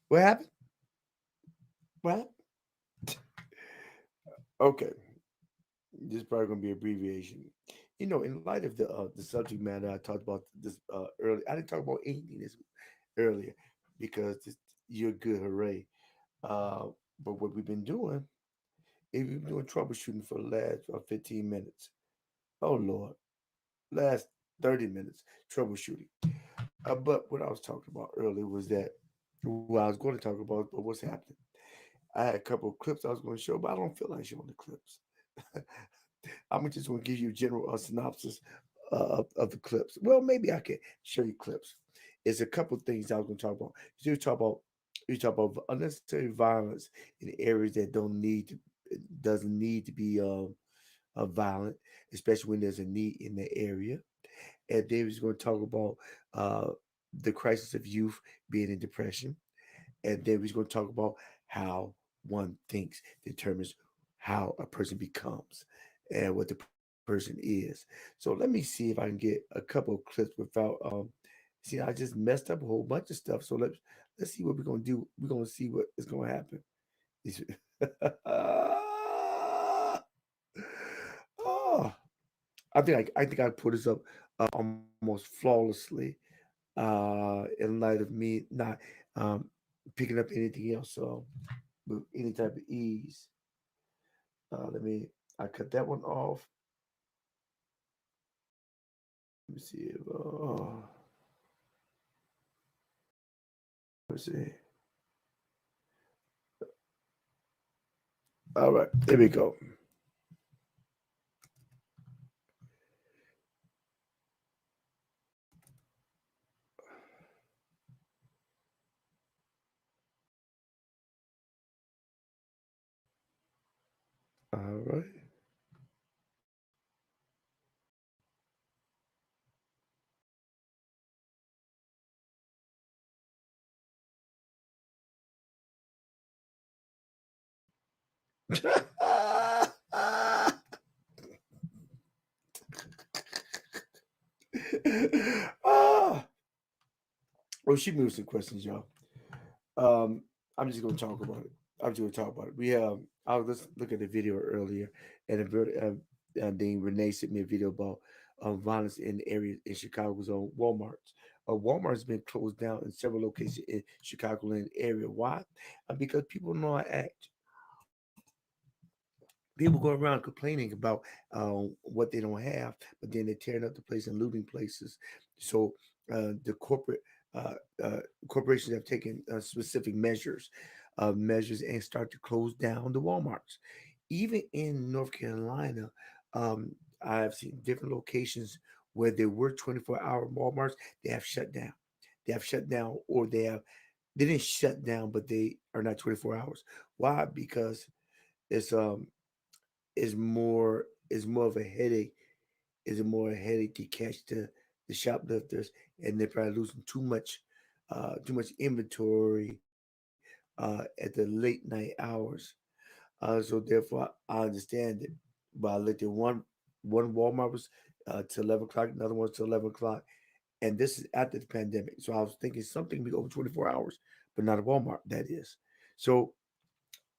What happened? What happened? Okay, this is probably gonna be abbreviation. In light of the subject matter I talked about this earlier, I didn't talk about anything this earlier because you're good, hooray. Uh, but what we've been doing is we've been doing troubleshooting for the last 15 minutes. Oh Lord, last 30 minutes troubleshooting. But what I was talking about earlier was that what I was going to talk about, but what's happening. I had a couple of clips I was going to show, but I don't feel like showing the clips. I'm just going to give you a general synopsis of the clips. Well, maybe I can show you clips. It's a couple of things I was going to talk about. You talk about unnecessary violence in areas that doesn't need to be violent, especially when there's a need in the area. And David's going to talk about uh, the crisis of youth being in depression. And then we're going to talk about how one thinks determines how a person becomes and what the person is. So let me see if I can get a couple of clips without see, I just messed up a whole bunch of stuff. So let's see what we're gonna do. We're gonna see what is gonna happen. Oh, I think I put this up almost flawlessly in light of me not um, picking up anything else. So with any type of ease. I cut that one off. Let me see if, let's see. All right, there we go. All right. ah, well, shoot me with some questions, y'all. Um, I'm just gonna talk about it. I'm just gonna talk about it. We I was just look at the video earlier, and then Renee sent me a video about violence in the area in Chicago's on Walmart's. Walmart's been closed down in several locations in Chicagoland area. Why? Because people know how to act. People go around complaining about what they don't have, but then they're tearing up the place and looting places. So the uh, uh, corporations have taken specific measures and start to close down the WalMarts. Even in North Carolina, um, I have seen different locations where there were 24-hour Walmarts. They have shut down. They have shut down, or they didn't shut down, but they are not 24 hours. Why? Because it's is more of a headache. Is it more a headache to catch the shoplifters, and they're probably losing too much inventory at the late night hours. So therefore, I understand it. But I looked at one Walmart was to 11 o'clock, another one's to 11 o'clock, and this is after the pandemic. So I was thinking something be over 24 hours, but not a Walmart. That is. So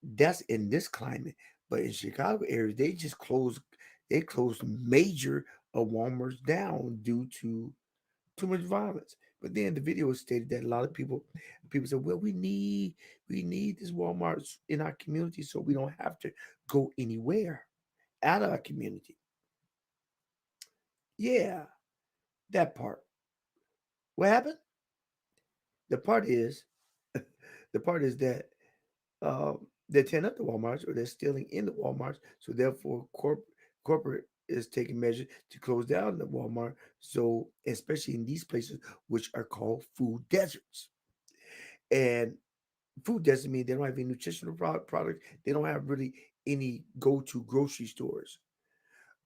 that's in this climate. But in Chicago area, they just closed. They closed major Walmarts down due to too much violence. But then the video stated that a lot of people said, "Well, we need this Walmart in our community, so we don't have to go anywhere out of our community." Yeah, that part. What happened? The part is, the part is that they're tearing up the WalMarts or they're stealing in the WalMarts. So therefore, corporate is taking measures to close down the Walmart. So especially in these places, which are called food deserts, and food doesn't mean they don't have any nutritional products. They don't have really any go-to grocery stores.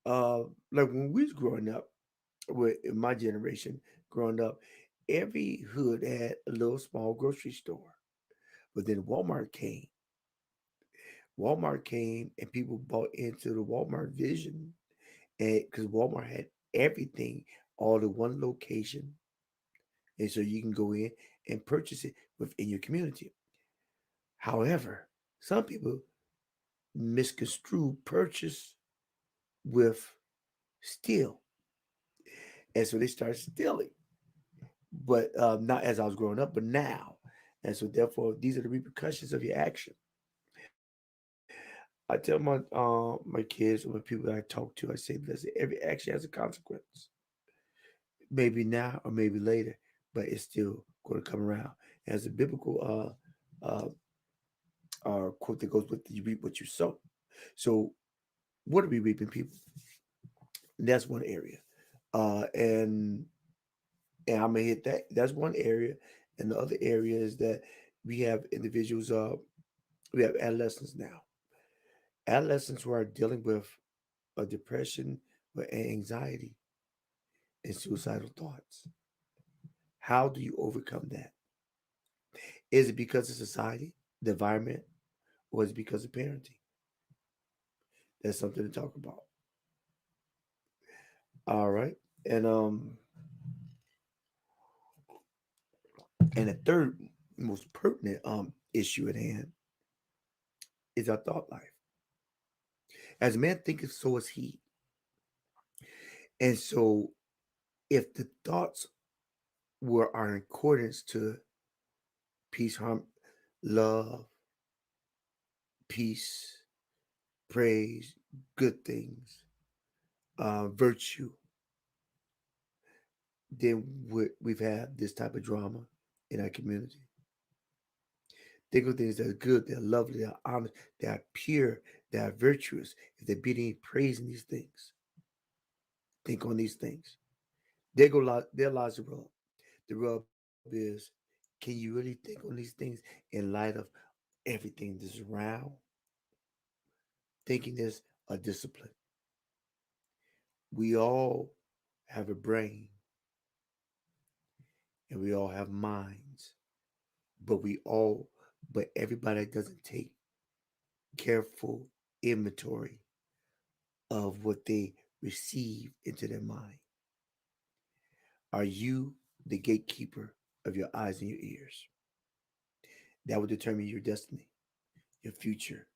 Uh, like when we was growing up, with in my generation growing up, every hood had a little small grocery store. But then Walmart came and people bought into the Walmart vision, and because Walmart had everything all in one location, and so you can go in and purchase it within your community. However, some people misconstrue purchase with steal, and so they start stealing. But not as I was growing up, but now, and so therefore these are the repercussions of your action. I tell my kids or my people that I talk to, I say, listen, every action has a consequence. Maybe now or maybe later, but it's still going to come around. As a biblical quote that goes with you reap what you sow. So what are we reaping, people? That's one area, uh, and and I'm gonna hit that. That's one area, and the other area is that we have individuals. We have adolescents now. Adolescents who are dealing with a depression, with anxiety, and suicidal thoughts. How do you overcome that? Is it because of society, the environment, or is it because of parenting? That's something to talk about. All right, and and the third most pertinent issue at hand is our thought life. As a man thinketh, so is he. And so, if the thoughts were are in accordance to peace, harm, love, peace, praise, good things, virtue, then we've had this type of drama in our community. Think of things that are good, they're lovely, they're honest, they are pure, they are virtuous. If there be any praise in these things, think on these things. There lies the rub. The rub is, can you really think on these things in light of everything that's around? Thinking is a discipline. We all have a brain and we all have minds, but we all, but everybody doesn't take careful inventory of what they receive into their mind. Are you the gatekeeper of your eyes and your ears? That will determine your destiny, your future,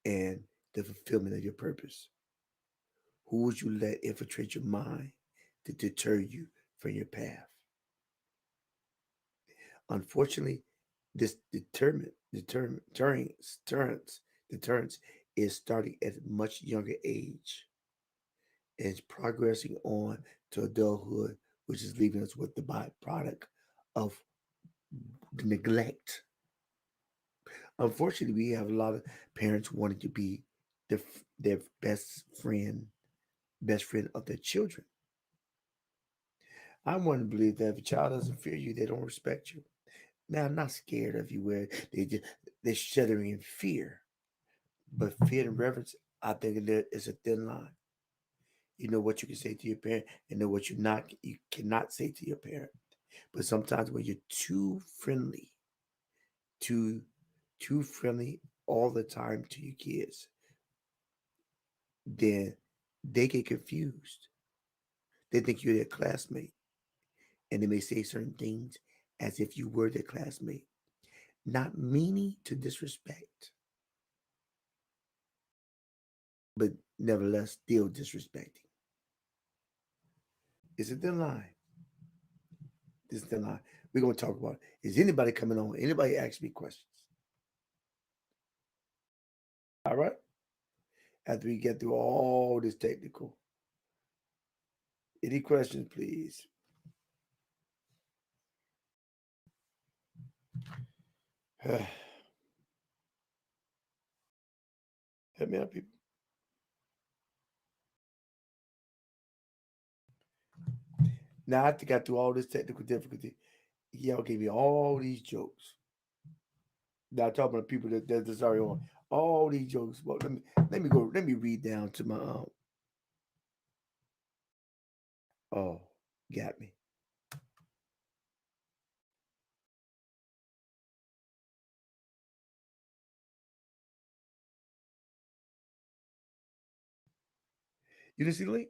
and the fulfillment of your purpose. Who would you let infiltrate your mind to deter you from your path? Unfortunately, this deterrence is starting at a much younger age and is progressing on to adulthood, which is leaving us with the byproduct of neglect. Unfortunately, we have a lot of parents wanting to be their best friend of their children. I want to believe that if a child doesn't fear you, they don't respect you. Now, I'm not scared of you where they're shuddering in fear, but fear and reverence, I think there is a thin line. You know what you can say to your parent, and know what you cannot say to your parent. But sometimes when you're too too friendly all the time to your kids, then they get confused. They think you're their classmate, and they may say certain things as if you were their classmate, not meaning to disrespect, but nevertheless still disrespecting. It's a thin line. This is the line. We're gonna talk about it. Is anybody coming on? Anybody ask me questions? All right. After we get through all this technical, any questions, please? Help me out, people. Now I got through all this technical difficulty. Y'all gave me all these jokes. Now talking about people that's already on all these jokes. Well, let me go. Let me read down to my oh, got me. You didn't see the link?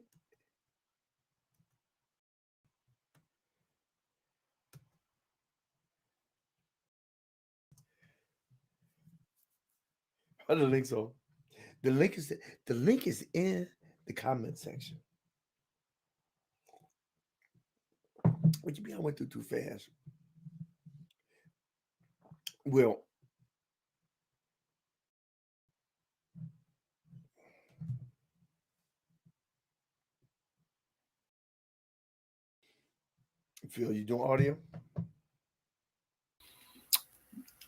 The link's on. The link is the link is in the comment section. What you mean I went through too fast? Well, Phil, you doing audio?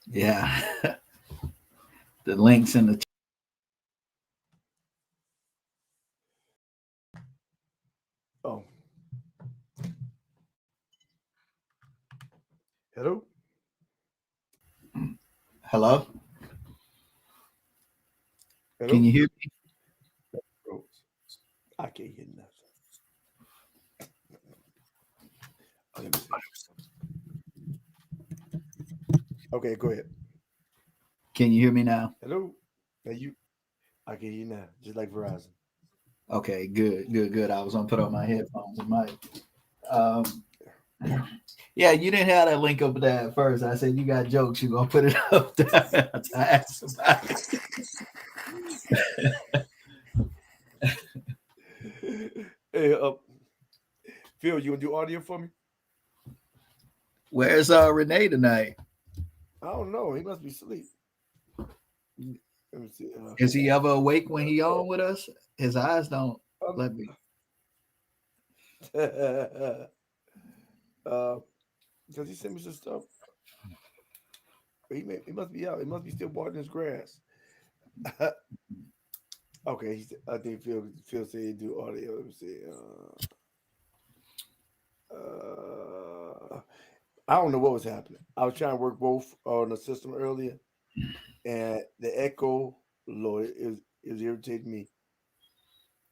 Yeah, the links in the. Oh, hello, Hello, can hello. you hear me? Oh, I can't hear nothing. Oh, let me see. Okay, go ahead. Can you hear me now? Hello. Now you, I can hear you now, just like Verizon. Okay, good, good, good. I was gonna put on my headphones and mic. Um, yeah, you didn't have that link up there at first. I said you got jokes. You gonna put it up there? I asked about it. Hey, Phil, you gonna do audio for me? Where's Renee tonight? I don't know. He must be asleep. Let me see. Is he ever awake when he on with us? His eyes don't let me. uh, because he sent me some stuff. He must be out. He must be still watering his grass. Okay, I think Phil said he do audio. Let me see. I don't know what was happening. I was trying to work both on the system earlier, and the echo, Lord, it was irritating me.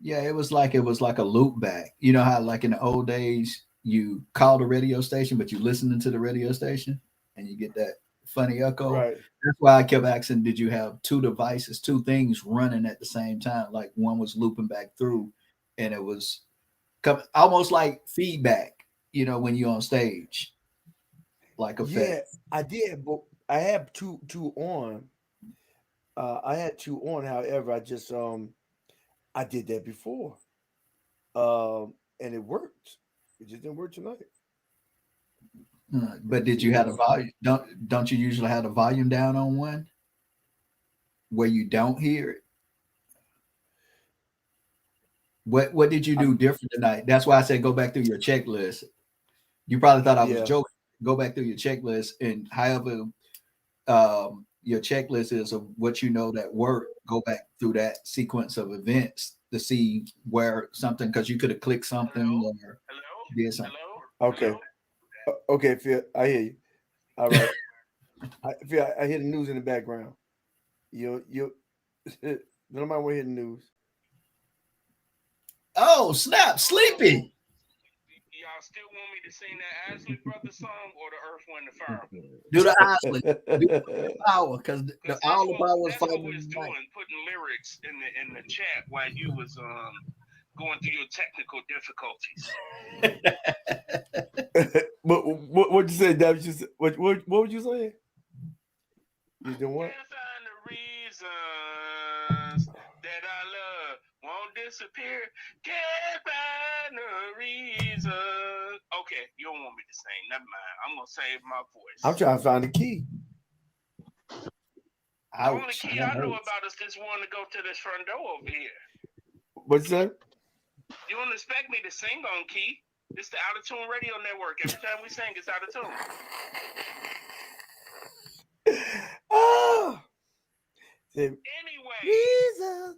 Yeah, it was like a loop back. You know how like in the old days you call the radio station, but you listening to the radio station and you get that funny echo. Right. That's why I kept asking, did you have two devices, two things running at the same time? Like one was looping back through, and it was almost like feedback. You know, when you're on stage, like effect. Yeah, I did, but I had two on. I had two on. However, I did that before, and it worked. It just didn't work tonight. Let But me did you see. have the volume? Don't you usually have the volume down on one where you don't hear it? What did you I'm do different tonight? That's why I said go back through your checklist. You probably thought I was yeah. joking. Go back through your checklist and however your checklist is of what you know that work. Go back through that sequence of events to see where something because you could have clicked something or did something. Okay. Okay, Phil. I hear you. All right. Phil, I hear the news in the background. You. Nobody want to hear the news. Oh snap! Sleepy. Do the Isley. Do the power because the all the power was fighting tonight. But what you say, Dad? What would you say? You doing what? I'm trying to find the key. Ouch! That hurts. What you say? Oh, say, reason,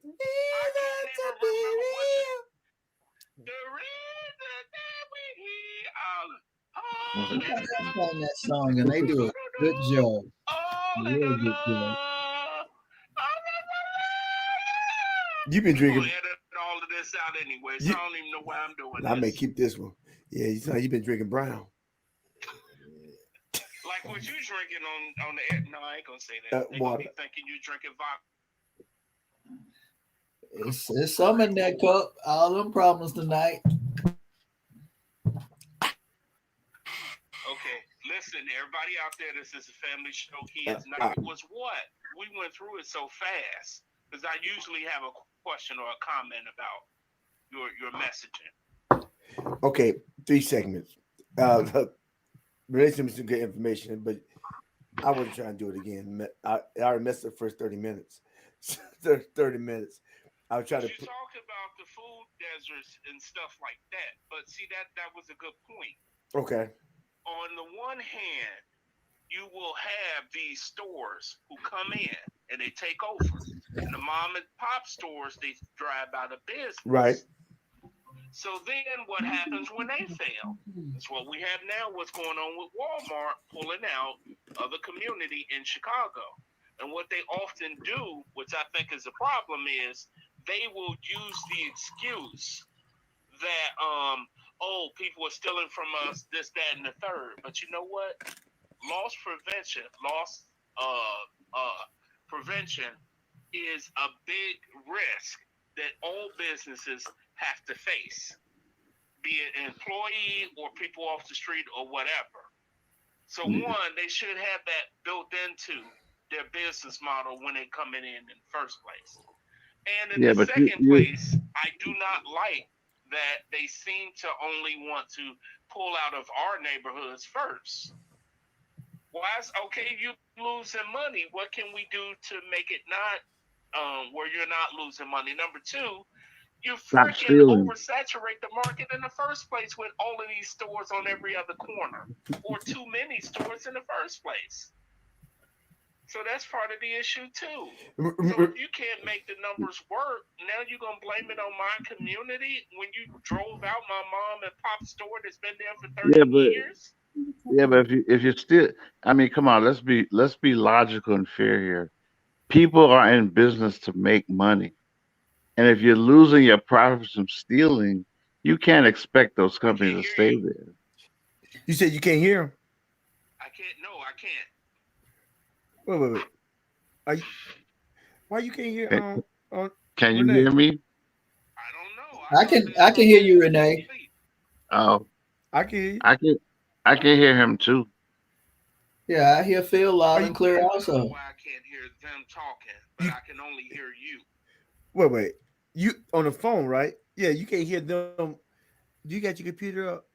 reason to be real. They got them playing that song and they do a good job, a real good job. You've been drinking. You, I may keep this one. Yeah, you sound you've been drinking brown. Water. It's some in that cup. All them problems tonight. listen, everybody out there, this is a family show. He Uh, is not. uh, It was what we went through it so fast because I usually have a question or a comment about your messaging. okay, 3 segments. Uh, related some good information, but I wasn't trying to do it again. I already messed the first 30 minutes. 30 minutes. I was trying Because to you put. talked about the food deserts and stuff like that. But see, that was a good point. Okay. On the one hand, you will have these stores who come in and they take over. And the mom and pop stores, they drive out of Right. business. So then what happens when they fail? That's what we have now, what's going on with Walmart pulling out of the community in Chicago. And what they often do, which I think is a problem, is they will use the excuse that oh, people are stealing from us, this, that, and the third. But you know what? Loss prevention is a big risk that all businesses have to face, be it an employee or people off the street or whatever. So one, they should have that built into their business model when they coming in the first place. And in Yeah, the but you second you place, I do not like that they seem to only want to pull out of our neighborhoods first. Why is okay? You losing money. What can we do to make it not where you're not losing money? Number two, you stop freaking stealing. oversaturate the market in the first place with all of these stores on every other corner, or too many stores in the first place. So that's part of the issue too. So if you can't make the numbers work, now you're gonna blame it on my community when you drove out my mom and pop store that's been there for Yeah, 30 but years. if you still, I mean, come on, let's be logical and fair here. People are in business to make money, and if you're losing your profits from stealing, you can't expect those I companies can't to hear stay you. there. You said you can't hear him. I can't. No, I can't. Wait, wait, wait. Are you, why you can't hear Can, can you Renee? hear me? I don't know. I I thought can that I can hear somebody you, was Renee. asleep. Oh, I can hear you. I can I can hear him too. Yeah, I hear Phil Are loud you? and Okay, clear I don't know also. why I can't hear them talking, but You I can only hear you. wait, wait. You on the phone, right? Yeah, you can't hear them. Do you got your computer up?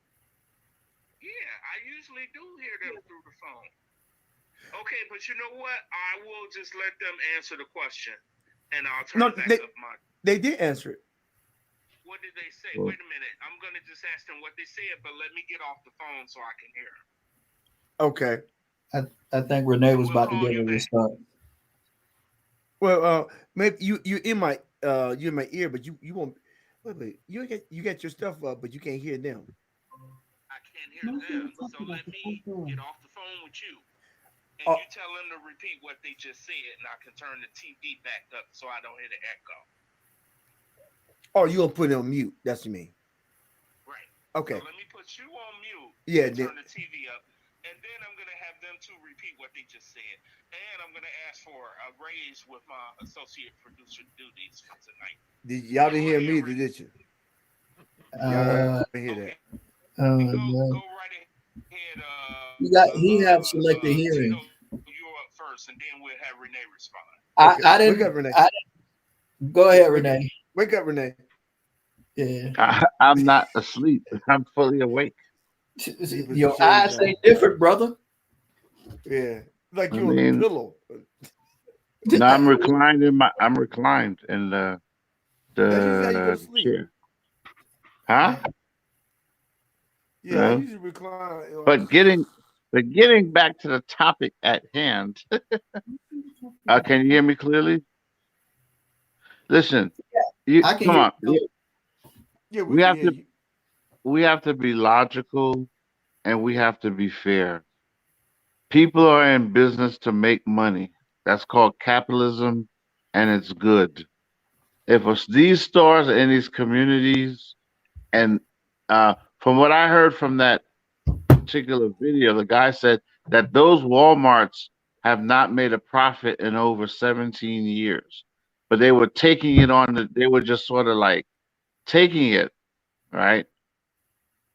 Yeah, I usually do hear them through the phone. Okay, but you know what? I will just let them answer the question, and I'll No, turn back up my. they did answer it. What did they say? Well, Wait a minute. I'm gonna just ask them what they said, but let me get off the phone so I can hear them. Okay. I, I think Renee And was we'll about to call give you a back. response. Well, maybe you in my ear, but you won't. Wait. You got your stuff up, but you can't hear them. I can't hear them, so let me get off the phone with you, and Oh, you tell them to repeat what they just said, and I can turn the TV back up so I don't hear the echo. oh, you gonna put it on mute? That's what you mean. Right. So Okay. let me put you on mute Yeah. and turn the TV up. And then I'm going to have them to repeat what they just said. And I'm going to ask for a raise with my associate producer duties for tonight. Y'all didn't Go hear ahead, me, Renee. did you? Y'all didn't hear Uh, that. Okay. Go no. right ahead. He have selective Tito, hearing. you're up first, and then we'll have Renee respond. Okay. I Wake up, didn't. Renee. I Go ahead, Wake Renee. wake up, Renee. Yeah, I'm not asleep. I'm fully awake. You put some your shades eyes on. say different, brother. Yeah. Like I you on a mean, pillow. no, I'm reclined in That's usually how you go to the sleep. chair. Huh? Yeah, I No. usually recline. But getting back to the topic at hand, can you hear me clearly? Listen, you I can come hear on. you. Yeah, we We can have hear to you. we have to be logical and we have to be fair. People are in business to make money. That's called capitalism, and it's good. If these stores are in these communities, and from what I heard from that particular video, the guy said that those Walmarts have not made a profit in over 17 years, but they were taking it on. They were just sort of like taking it, right?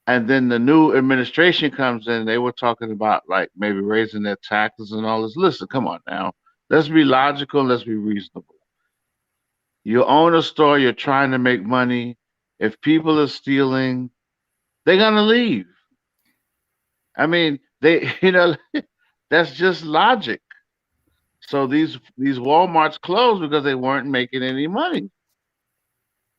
And then the new administration comes in. They were talking about like maybe raising their taxes and all this. Listen, come on now. Let's be logical. Let's be reasonable. You own a store. You're trying to make money. If people are stealing, they're gonna leave. I mean, they, that's just logic. So these Walmarts closed because they weren't making any money.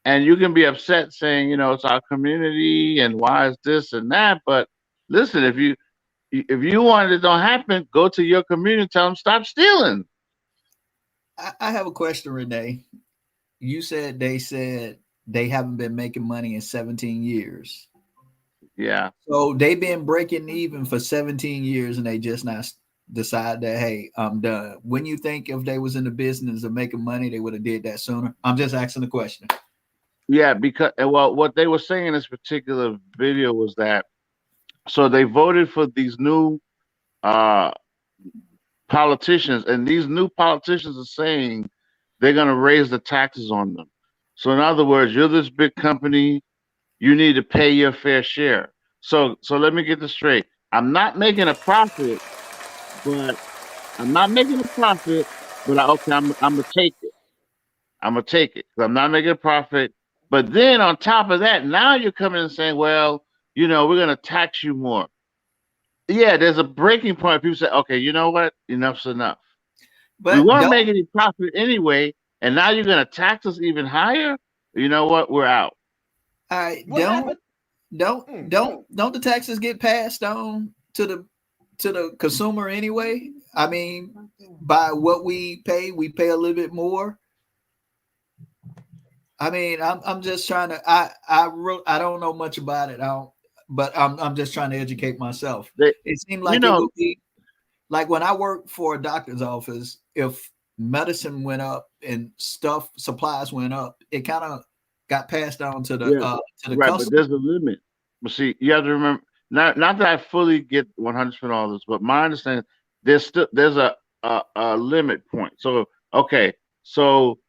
And you can be upset saying, it's our community and why is this and that. But listen, if you want it to don't happen, go to your community, tell them stop stealing. I have a question, Renee. You said they haven't been making money in 17 years. Yeah. So they've been breaking even for 17 years and they just not decide that, hey, I'm done. When you think if they was in the business of making money, they would have did that sooner? I'm just asking the question. Yeah, because well, what they were saying in this particular video was that so they voted for these new uh politicians, and these new politicians are saying they're going to raise the taxes on them. So in other words, you're this big company, you need to pay your fair share. So let me get this straight. I'm not making a profit, but I'm not making a profit, but okay, I'm gonna take it. I'm gonna take it because I'm not making a profit. But then on top of that, now you're coming and saying, well, we're gonna tax you more. Yeah, there's a breaking point. People say, okay, you know what? Enough's enough. We But weren't don't making any profit anyway, and now you're gonna tax us even higher. You know what? We're out. I What happened? don't the taxes get passed on to the consumer anyway? I mean, by what we pay a little bit more. I mean, I'm just trying to I don't know much about it. I don't, but I'm just trying to educate myself. They, It seemed you like it know, would be like when I worked for a doctor's office, if medicine went up and stuff supplies went up, it kind of got passed on yeah, to the right. But customer. there's a limit. But see, you have to remember. Not that I fully get 100% all this, but my understanding there's a limit point. So okay, so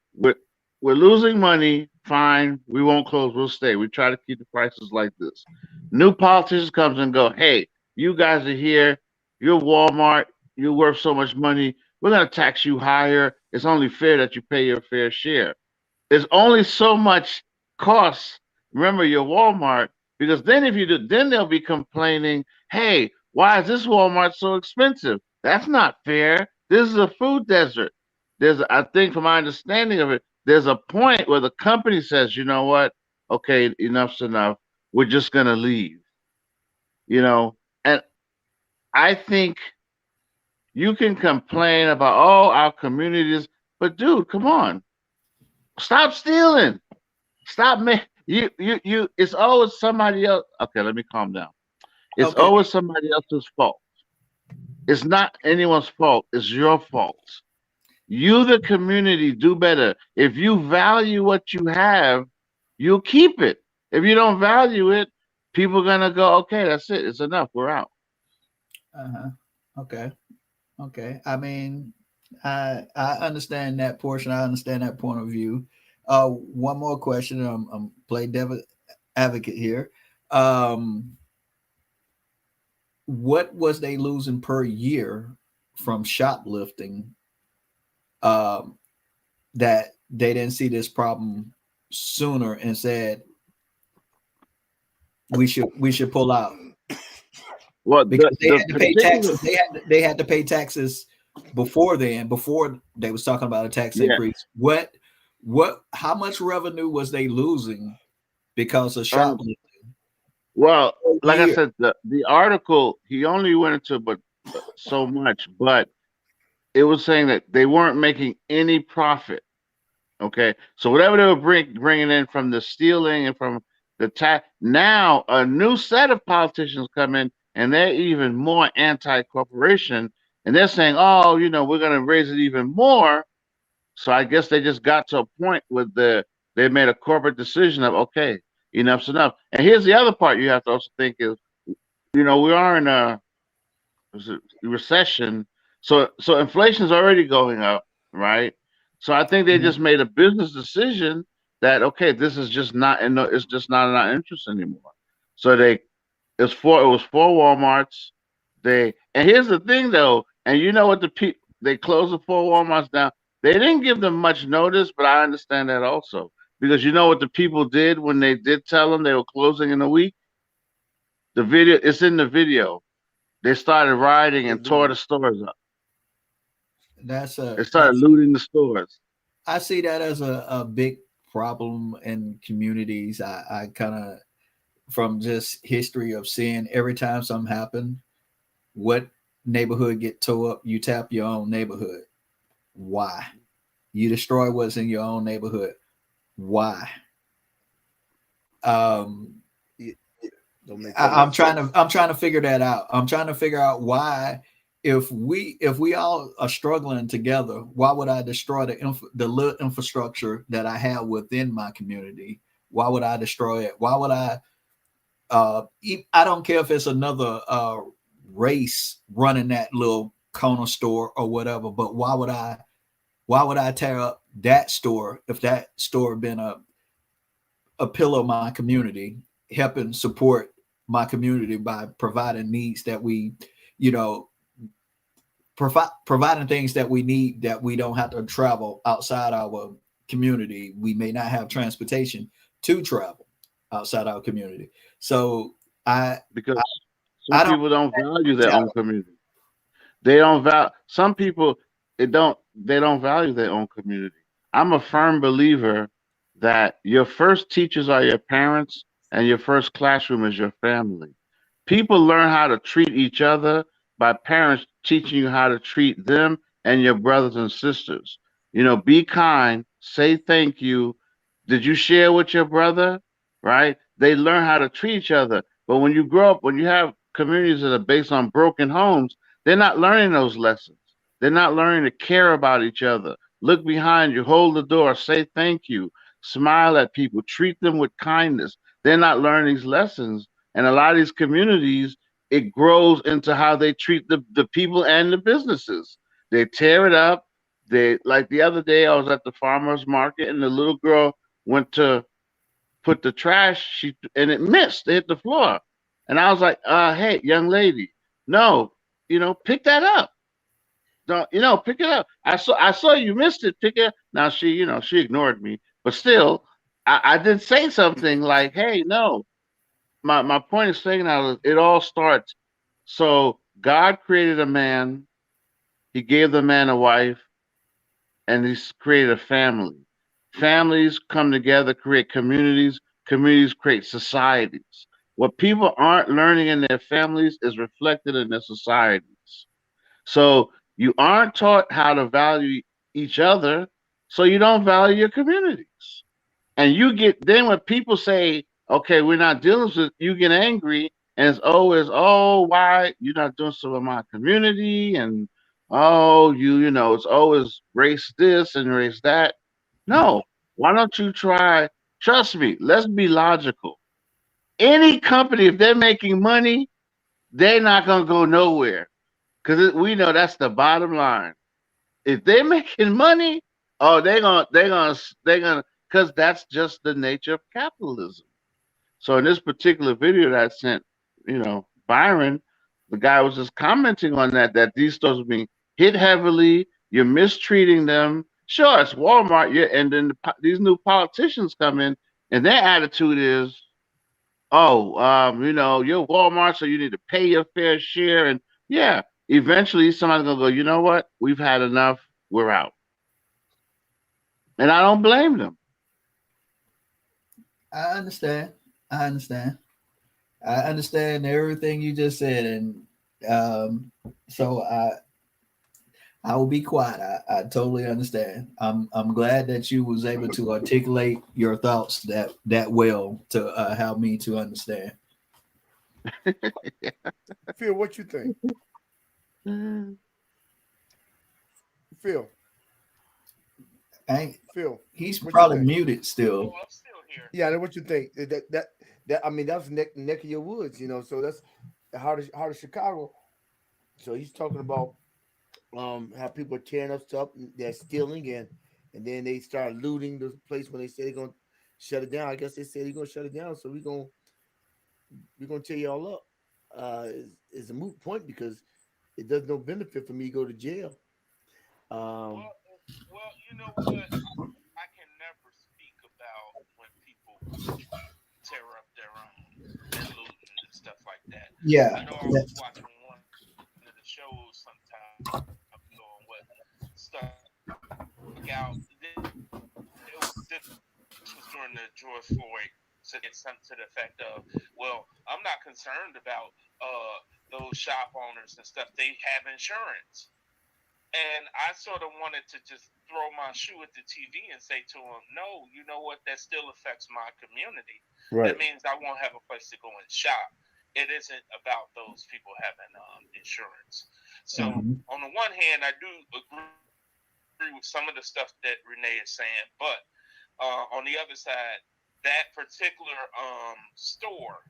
we're losing money. Fine, we won't close. We'll stay. We try to keep the prices like this. New politicians comes and go. Hey, you guys are here. You're Walmart. You're worth so much money. We're gonna tax you higher. It's only fair that you pay your fair share. There's only so much costs. Remember your Walmart, because then if you do, then they'll be complaining, hey, why is this Walmart so expensive? That's not fair. This is a food desert. I think from my understanding of it, there's a point where the company says, you know what? Okay, enough's enough. We're just gonna leave. You know, and I think you can complain about our communities, but dude, come on, stop stealing. Stop me. You. It's always somebody else. Okay, let me calm down. It's Okay, always somebody else's fault. It's not anyone's fault. It's your fault. You, the community, do better. If you value what you have, you'll keep it. If you don't value it, people are gonna go, okay, that's it. It's enough. We're out. uh-huh. Okay, okay. I mean, I understand that portion. I understand that point of view. One more question. I'm play devil advocate here. Um, what was they losing per year from shoplifting? Um, that they didn't see this problem sooner and said we should pull out Well, because they the had to pay particular, taxes. They had to pay taxes before then. Before they was talking about a tax yeah. increase. How much revenue was they losing because of Um, shoplifting well, a like I year? said, the article he only went into but so much, but it was saying that they weren't making any profit. Okay, so whatever they were bringing in from the stealing and from the tax, now a new set of politicians come in and they're even more anti-corporation, and they're saying, "Oh, we're going to raise it even more." So I guess they just got to a point with they made a corporate decision of okay, enough's enough. And here's the other part you have to also think is, we are in a recession, so inflation's already going up, right? So I think they Mhm. just made a business decision that okay, this is just not it's just not in our interest anymore. So they It was four Walmarts. And here's the thing though, and you know what they closed the four Walmarts down. They didn't give them much notice, but I understand that also because you know what the people did when they did tell them they were closing in a week. It's in the video. They started rioting They and tore do. the stores up. That's a They started that's looting the stores. I see that as a big problem in communities. I kind of from just history of seeing every time something happen, what neighborhood get tore up, you tap your own neighborhood. Why? You destroy what's in your own neighborhood. Why? Um, Yeah, don't make that I'm much trying to sense. figure that out. I'm trying to figure out why, if we all are struggling together, why would I destroy the little infrastructure that I have within my community? Why would I destroy it? Why would I? I don't care if it's another race running that little corner store or whatever, but why would I? Why would I tear up that store if that store been a pillar of my community, helping support my community by providing needs that we, you know, providing things that we need that we don't have to travel outside our community. We may not have transportation to travel outside our community. So I Because some I don't people don't value their own challenge. community. They don't value. Some people they don't value their own community. I'm a firm believer that your first teachers are your parents and your first classroom is your family. People learn how to treat each other by parents teaching you how to treat them and your brothers and sisters. Be kind, say thank you. Did you share with your brother? Right? They learn how to treat each other. But when you grow up, when you have communities that are based on broken homes, they're not learning those lessons. They're not learning to care about each other. Look behind you, hold the door, say thank you, smile at people, treat them with kindness. They're not learning these lessons. And a lot of these communities, it grows into how they treat the people and the businesses. They tear it up. They like the other day I was at the farmers market and the little girl went to put the trash and it missed. It hit the floor. And I was like, hey, young lady, no, pick that up. Don't pick it up. I saw you missed it. Pick it. Now she ignored me, but still, I did say something like, "Hey, no." My point is saying now is it all starts. So God created a man. He gave the man a wife, and He's created a family. Families come together, create communities. Communities create societies. What people aren't learning in their families is reflected in their societies. So you aren't taught how to value each other, so you don't value your communities. And you get then when people say, "Okay, we're not dealing with," you get angry, and it's always, "Oh, why you're not doing so in my community?" And oh, it's always race this and race that. No, why don't you try? Trust me. Let's be logical. Any company, if they're making money, they're not gonna go nowhere because we know that's the bottom line. If they're making money, oh, they're gonna, because that's just the nature of capitalism. So in this particular video that I sent, Byron, the guy was just commenting on that these stores are being hit heavily. You're mistreating them. Sure, it's Walmart. Yeah, and then these new politicians come in, and their attitude is, oh, you're Walmart, so you need to pay your fair share. And yeah, eventually somebody's gonna go, you know what? We've had enough. We're out. And I don't blame them. I understand. I understand. I understand everything you just said, and um, so I will be quiet. I totally understand. I'm glad that you was able to articulate your thoughts that well to help me to understand. Phil, what you think? Phil, I, Phil, he's what you probably think? muted Oh, still. I'm still here. Yeah, what you think? That I mean, that's neck of your woods, So that's heart of Chicago. So he's talking about how people are tearing up stuff, they're stealing, and then they start looting the place when they say they're gonna shut it down. I guess they said they're gonna shut it down, so we're gonna tear y'all up. Is a moot point because it does no benefit for me to go to jail. Um, Well, you know what? I can never speak about when people tear up their own and looting and stuff like that. Yeah. I know I was watching one of the shows some time ago, and what stuck out. This was during the George Floyd incident, something to the effect of, "Well, I'm not concerned about those shop owners and stuff. They have insurance." And I sort of wanted to just throw my shoe at the TV and say to him, "No, you know what? That still affects my community. That means I won't have a right. place to go and shop. It isn't about those people having insurance." So on the Mhm. one hand, I do agree with some of the stuff that Renee is saying, but on the other side, that particular store,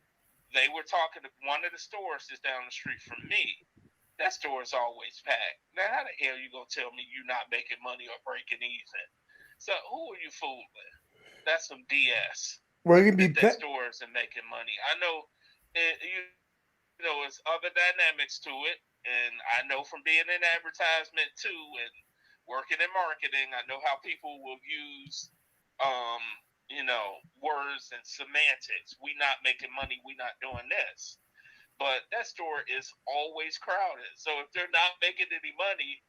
they were talking to one of the stores is down the street from me. That store is always packed. Now, how the hell you gonna tell me you not making money or breaking even? So who are you fooling? That's some BS. Well, it can That be store isn't making money. I know, it's other dynamics to it, and I know from being in advertisement too, and working in marketing, I know how people will use, um, words and semantics. We not making money. We not doing this. But that store is always crowded. So if they're not making any money,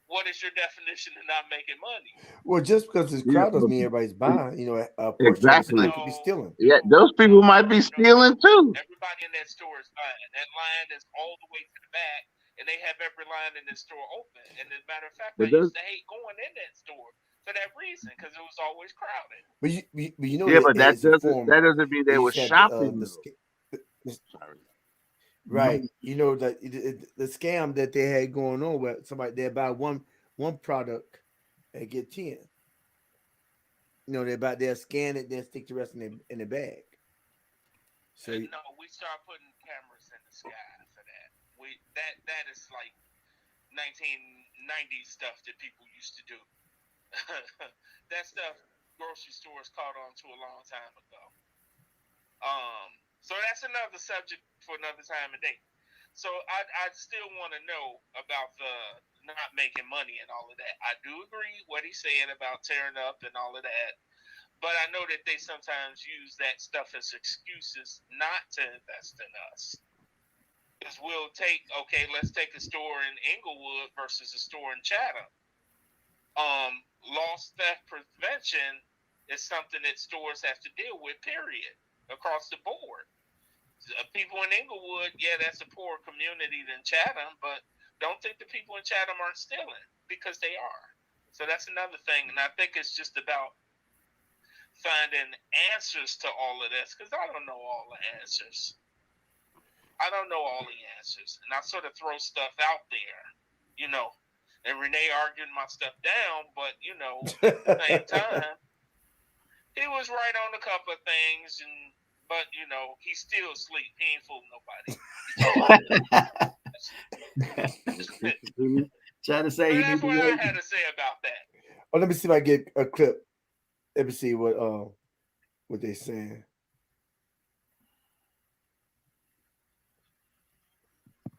what is your definition of not making money? well, just because it's Yeah, crowd doesn't mean everybody's buying. You know, a portion of it exactly. somebody could be No, stealing. Yeah, no, those no, people might no, be no, no. stealing too. Everybody in that store is buying. That line is all the way to the back, and they have every line in the store open. And as a matter of fact, I But used those, to hate going in that store for that reason because it was always crowded. But you know yeah, that but that it's a doesn't form. that doesn't mean They they were used to have shopping the though. the Sorry. right. You know that the scam that they had going on where somebody they buy one product and get 10. You know, they'll scan it, then stick the rest in the bag. So No, we start putting cameras in the sky for that. That is like 1990s stuff that people used to do. That stuff grocery stores caught on to a long time ago. So that's another subject for another time and day. So I still want to know about the not making money and all of that. I do agree what he's saying about tearing up and all of that, but I know that they sometimes use that stuff as excuses not to invest in us. Because we'll take, okay, let's take a store in Inglewood versus a store in Chatham. Loss theft prevention is something that stores have to deal with, period, across the board. People in Inglewood, yeah, that's a poorer community than Chatham, but don't think the people in Chatham aren't stealing because they are. So that's another thing. And I think it's just about finding answers to all of this because I don't know all the answers. I don't know all the answers. And I sort of throw stuff out there, you know. And Renee arguing my stuff down, but, at the same time, he was right on a couple of things, but he's still asleep. He ain't fooling nobody. He just Trying to say but he that's need to what I wait. had to say about that. oh, let me see if I get a clip. Let me see what they saying.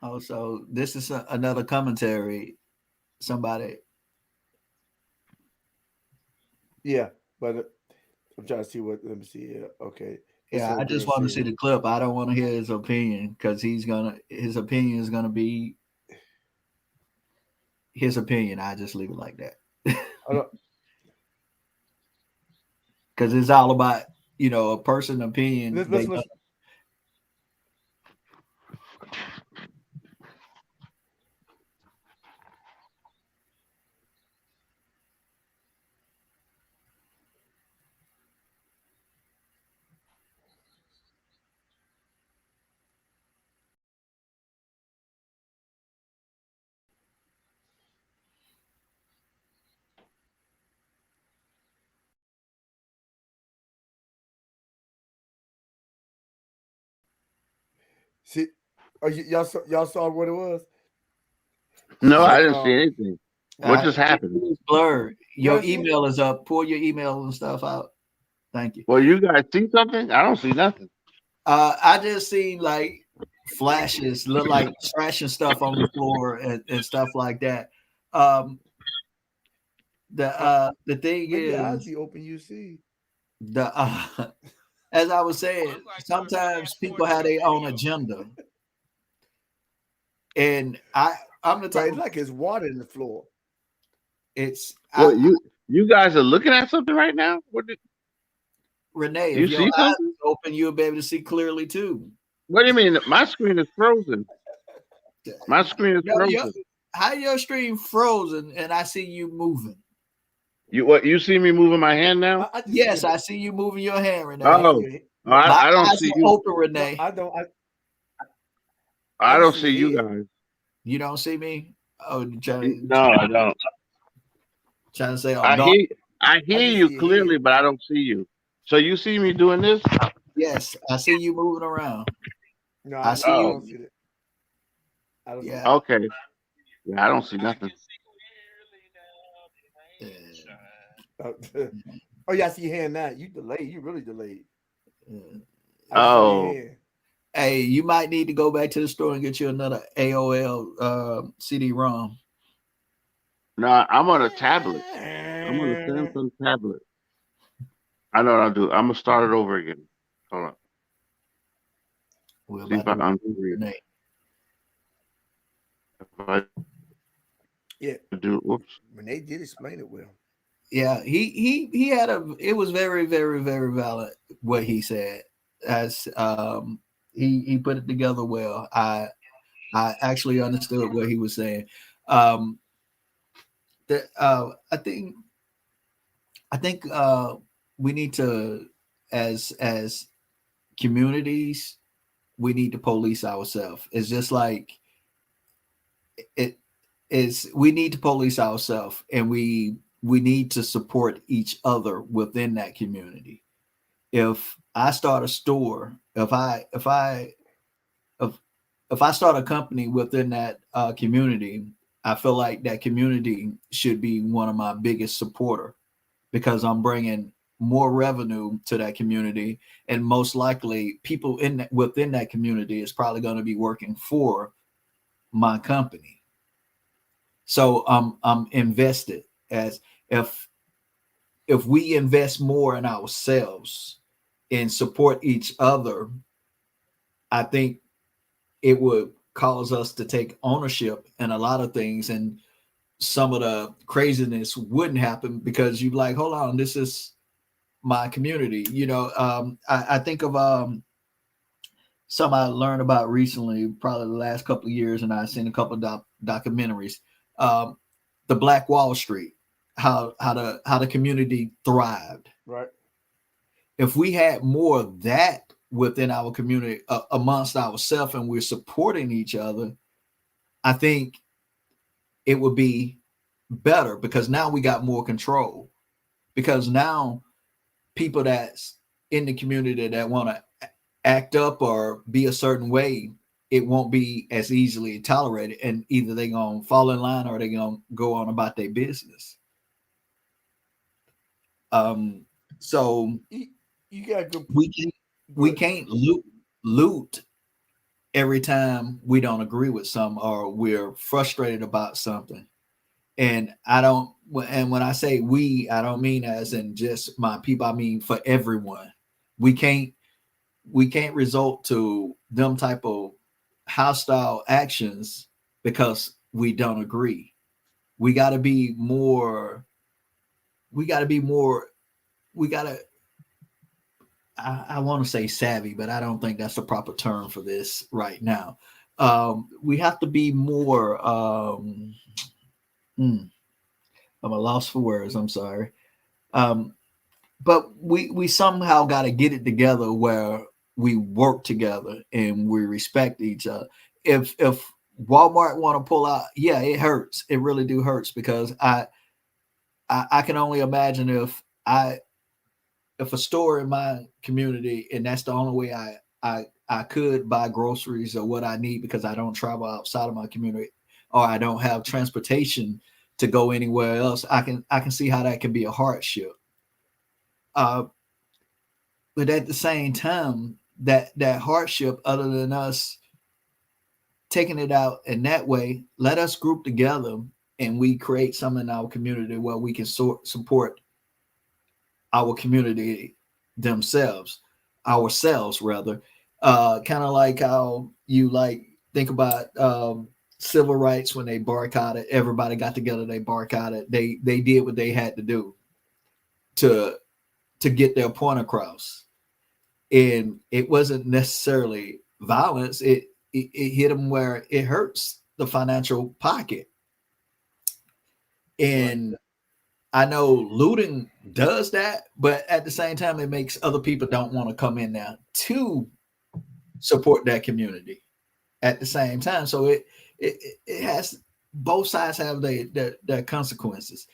Also, this is another commentary. Somebody, Yeah, but I'm trying to see what. Let me see. Yeah, okay. This yeah, little I just girl want to see said, the clip. I don't want to hear his opinion because his opinion is gonna be his opinion. I just leave it like that I don't, because it's all about a person opinion. let's listen. See, y'all saw what it was? She No, I said, didn't see anything. What just happened? It's blurred. y'all Your didn't see it? email is up. Pull your email and stuff out. Thank you. Well, you guys see something? I don't see nothing. I just seen like flashes, look like trash and stuff on the floor and stuff like that. Um, Uh, the thing when your eyes is be open, you see. the as I was Look saying, like you're in a sometimes fast people forward have to a their own video. agenda, and I'm the But type it's of like it's water in the floor. it's I What you guys are looking at something right now? Renee, if You your see eyes something? is open, you'll be able to see clearly too. What do you mean? My screen is frozen. My screen is No, frozen. how your stream frozen and I see you moving. You see me moving my hand now? I just see Yes, your. I see you moving your hand, I Renee. see Oh, your. No, My I don't eyes see are you. open, no, Renee. I don't. I I just don't see see your you head. guys. You don't see me? Oh, you No, I don't. trying to say I'm I dark. hear I I hear just see you your head. clearly, but I don't see you. So you see me doing this? Yes, I see you moving around. No, I see I Oh, you. don't see that. I don't see Yeah. that. okay. Yeah, I don't see I nothing. can see clearly now. The moonshine. Oh, oh yeah, I see your hand now. You delayed. You really delayed. Uh, I just saw your Oh, hand. Hey, you might need to go back to the store and get you another AOL CD-ROM. no, I'm on a tablet. I'm on a Samsung tablet. I know what I'll do. I'm gonna start it over again. Hold on. We're See about if I to undo it. Renee. If I Yeah, do, whoops. Renee did explain it well. Yeah, he had a. It was very very very valid what he said. As he put it together well. I actually understood what he was saying. Um, I think we need to as communities we need to police ourselves. It's just like it is. We need to police ourselves, and we need to support each other within that community. If I start a store, if if I start a company within that community, I feel like that community should be one of my biggest supporter because I'm bringing more revenue to that community, and most likely people within that community is probably going to be working for my company. So I'm invested as if if we invest more in ourselves and support each other, I think it would cause us to take ownership in a lot of things, and some of the craziness wouldn't happen because you're like, hold on, this is my community. I think of some I learned about recently, probably the last couple of years, and I've seen a couple of documentaries. Um, the Black Wall Street, how the community thrived. Right. If we had more of that within our community amongst ourselves, and we're supporting each other, I think it would be better because now we got more control. Because now people that's in the community that want to act up or be a certain way, it won't be as easily tolerated, and either they gonna fall in line or they gonna go on about their business. Um, so You, you got good. we can we Good. can't loot every time we don't agree with something or we're frustrated about something. And I don't, and when I say we, I don't mean as in just my people. I mean for everyone. We can't we can't result to them type of hostile actions because we don't agree. We got to be more. We got to be more. We got to. I want to say savvy, but I don't think that's the proper term for this right now. We have to be more. Hmm, I'm a loss for words. I'm sorry. Um, but we somehow got to get it together where we work together and we respect each other. If Walmart want to pull out, yeah, it hurts. It really do hurts because I can only imagine if a store in my community and that's the only way I could buy groceries or what I need because I don't travel outside of my community or I don't have transportation to go anywhere else. I can see how that can be a hardship. Uh, but at the same time, that hardship, other than us taking it out in that way, let us group together and we create some in our community where we can support our community themselves, ourselves rather. Kind of like how you like think about civil rights when they boycotted, everybody got together, they boycotted, they did what they had to do to get their point across. And it wasn't necessarily violence. It hit them where it hurts the financial pocket. Right. And I know looting does that, but at the same time, it makes other people don't want to come in there to support that community at the same time. So it has both sides have their consequences.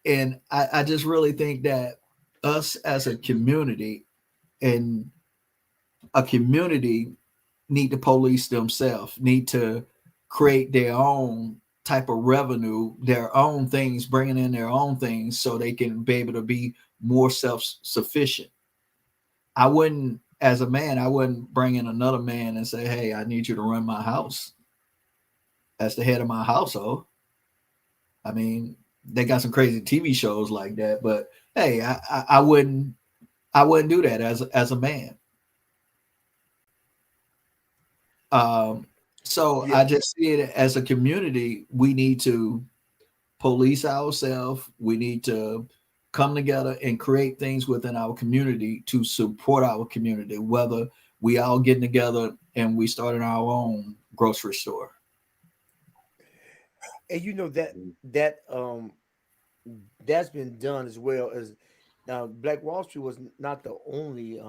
And I just really think that us as a community and a community need to police themselves, need to create their own type of revenue, their own things, bringing in their own things so they can be able to be more self sufficient. I wouldn't, as a man, I wouldn't bring in another man and say, hey, I need you to run my house as the head of my household. I mean, they got some crazy TV shows like that, but hey, I wouldn't do that as a man. Um, so Yeah. I just see it as a community. We need to police ourselves. We need to come together and create things within our community to support our community, whether we all getting together and we starting our own grocery store. And you know that that's been done as well as Black Wall Street was not the only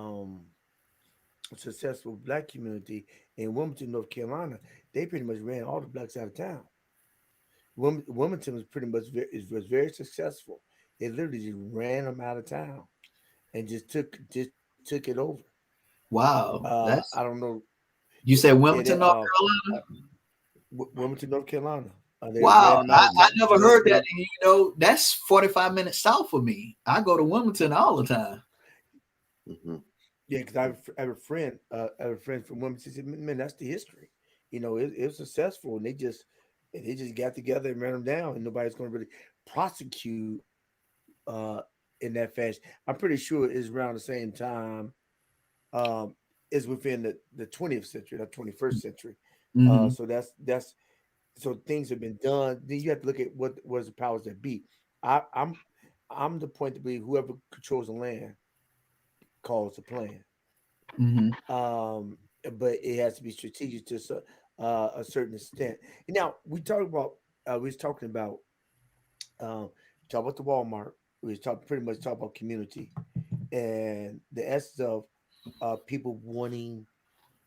successful black community in Wilmington, North Carolina. They pretty much ran all the blacks out of town. Wilmington was pretty much was very successful. They literally just ran them out of town and just took it over. Wow, I that's don't know. you said Yeah, Wilmington, North uh, Carolina. Wilmington, North Carolina. They ran Wow, them out of I town. never heard that. And, that's 45 minutes south of me. I go to Wilmington all the time. Mhm. Yeah, because I have a friend from Wilmington. He said, "Man, that's the history. It was successful, and they just got together and ran them down, and nobody's going to really prosecute in that fashion. I'm pretty sure it's around the same time um, is within the 20th century, not 21st century. Hmm. So that's so things have been done. Then you have to look at what was the powers that be. I, I'm I'm the point to be whoever controls the land calls the plan. Hmm. Um, but it has to be strategic to a certain extent. And now we was talking about talk about the Walmart. We was talking pretty much talk about community and the essence of people wanting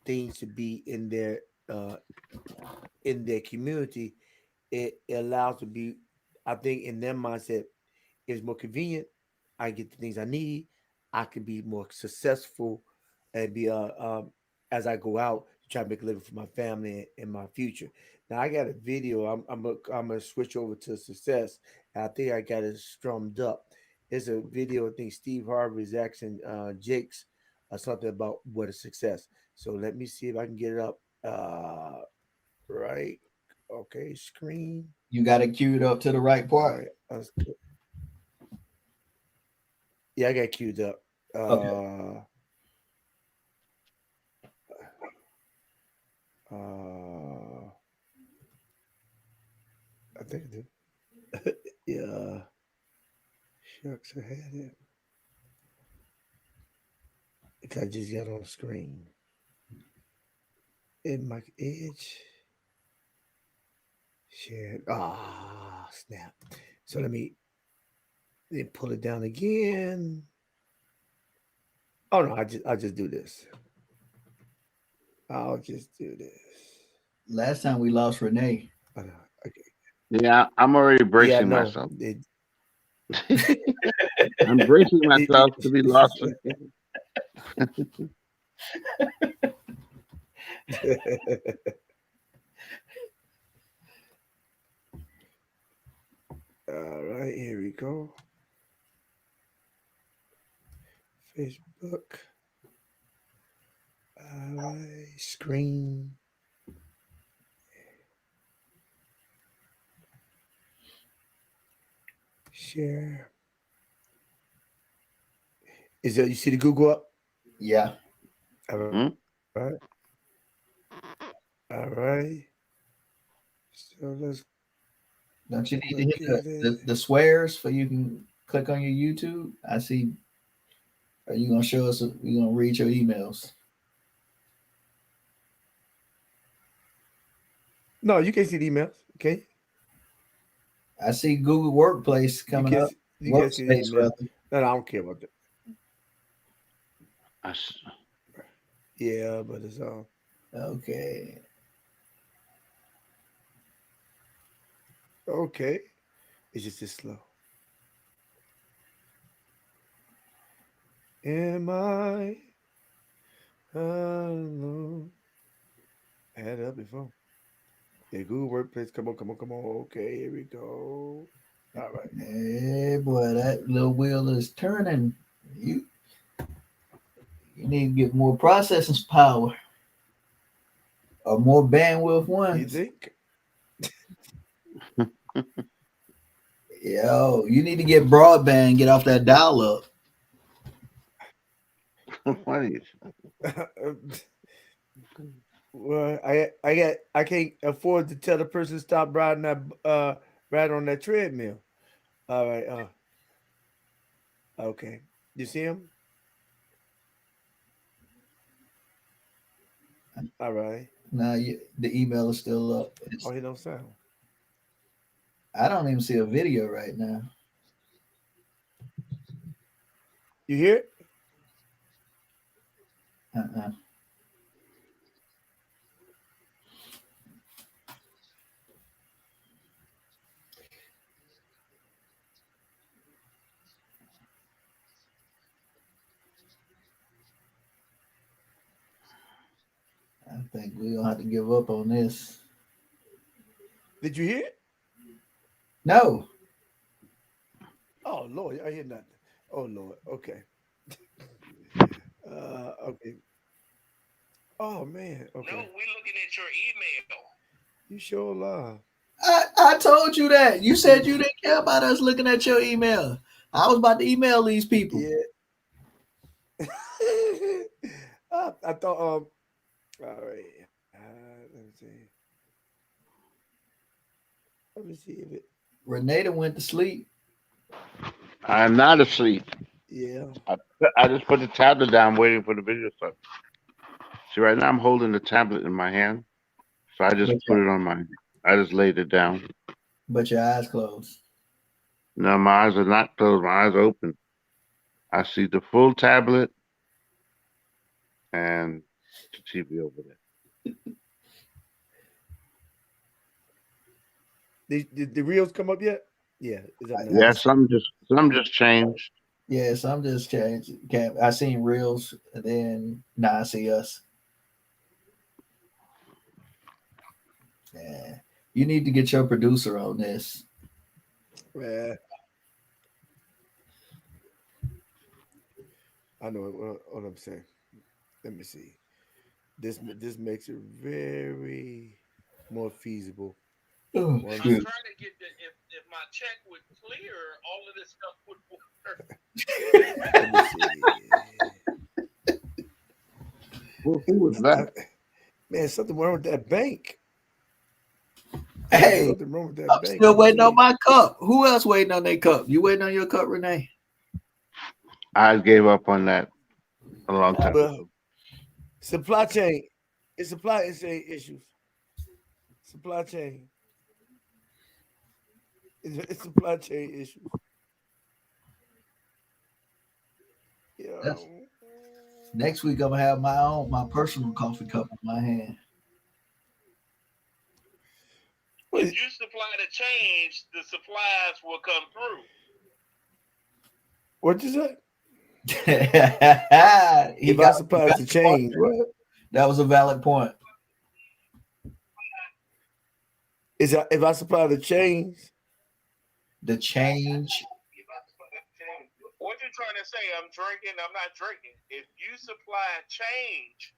things to be uh, in their community. It allows to be, I think, in their mindset, it's more convenient. I get the things I need. I can be more successful and be as I go out to try to make a living for my family and my future. Now I got a video. I'm gonna switch over to success. I think I got it strummed up. It's a video. I think Steve Harvey is asking Jake's something about what is success. So let me see if I can get it up. Right. Okay. Screen. You got it queued up to the right All part. right. Yeah, I got queued up. Okay. Uh, I think I do. Yeah, shucks, I had it. I just got on the screen. In my edge, share. Ah, snap. So let me then pull it down again. Oh no, I just do this. I'll just do this. Last time we lost Renee. Oh, no, okay. Yeah, I'm already Yeah, bracing no. myself. I'm bracing myself to be lost again. All right, here we go. Facebook. All right, screen share. Is that you see the Google up? Yeah. All right, Hmm? all right. So let's Don't you need to look hit at it. the squares for you can click on your YouTube? I see. Are you gonna show us? You gonna read your emails? No, you can't see the emails. Okay, I see Google Workplace you coming can up. you can see the Workspace email. rather. No, I don't care about that. I s- Yeah, but it's Okay. okay. It's just this slow. Am I alone? I had it up before. Yeah, Google Workplace. Come on, come on, come on. Okay, here we go. All right. Hey boy, that little wheel is turning. You you need to get more processing power or more bandwidth You ones. think? Yo, you need to get broadband, get off that dial up. what is Well, I can't afford to tell the person to stop riding that riding on that treadmill. All right. Okay. You see him? All right. Now the email is still up. Oh, he don't sound. I don't even see a video right now. You hear it? Uh-uh. I think we're gonna have to give up on this. Did you hear it? No, Oh Lord, I hear nothing. Oh Lord. Okay. Okay. Oh man. No, Okay. we're looking at your email. You sure lie. I told you that. You You, said you didn't care about us looking at your email. I was about to email these people. yeah. I thought. All right. Let me see. Let me see if it. Renata went to sleep. I'm not asleep. Yeah. I, I just put the tablet down waiting for the video stuff. See, right now I'm holding the tablet in my hand. So I just But put your, it on my, I just laid it down. but your eyes closed. No, my eyes are not closed. My eyes are open. I see the full tablet and the TV over there. Did the reels come up yet? Yeah, it's up now. I Yeah, see. some just changed. Yes, I'm just changed. I seen reels, and then now I see us. Yeah. You need to get your producer on this. Yeah, I know what I'm saying. Let me see. This makes it very more feasible. Oh If One I'm shit. second. trying to get the, if my check would clear, all of this stuff would work. Let me see. Who was that? Man, something wrong with that bank. Hey, Something wrong with I'm that bank. still Let me waiting on see. my cup. Who else waiting on their cup? You waiting on your cup, Renee? I gave up on that a long time But ago. supply chain, it's supply chain issues. Supply chain, it's supply chain issues. That's Yeah. next week. I'm gonna have my personal coffee cup in my hand. What, If you supply the change, the supplies will come through. what you say? He If I got a supply the valid point change, there. what? That was a valid point. If I supply the change, The change. What you trying to say? I'm drinking. I'm not drinking. If you supply change,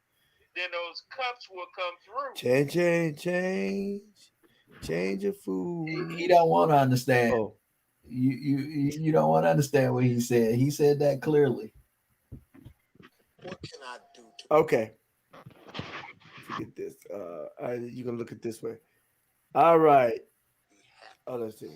then those cups will come through. Change, change, change, change of He food. don't want to understand. Oh, You don't want to understand what he said. He said that clearly. okay. Forget this. You can look at this way. All right. Oh, let's see.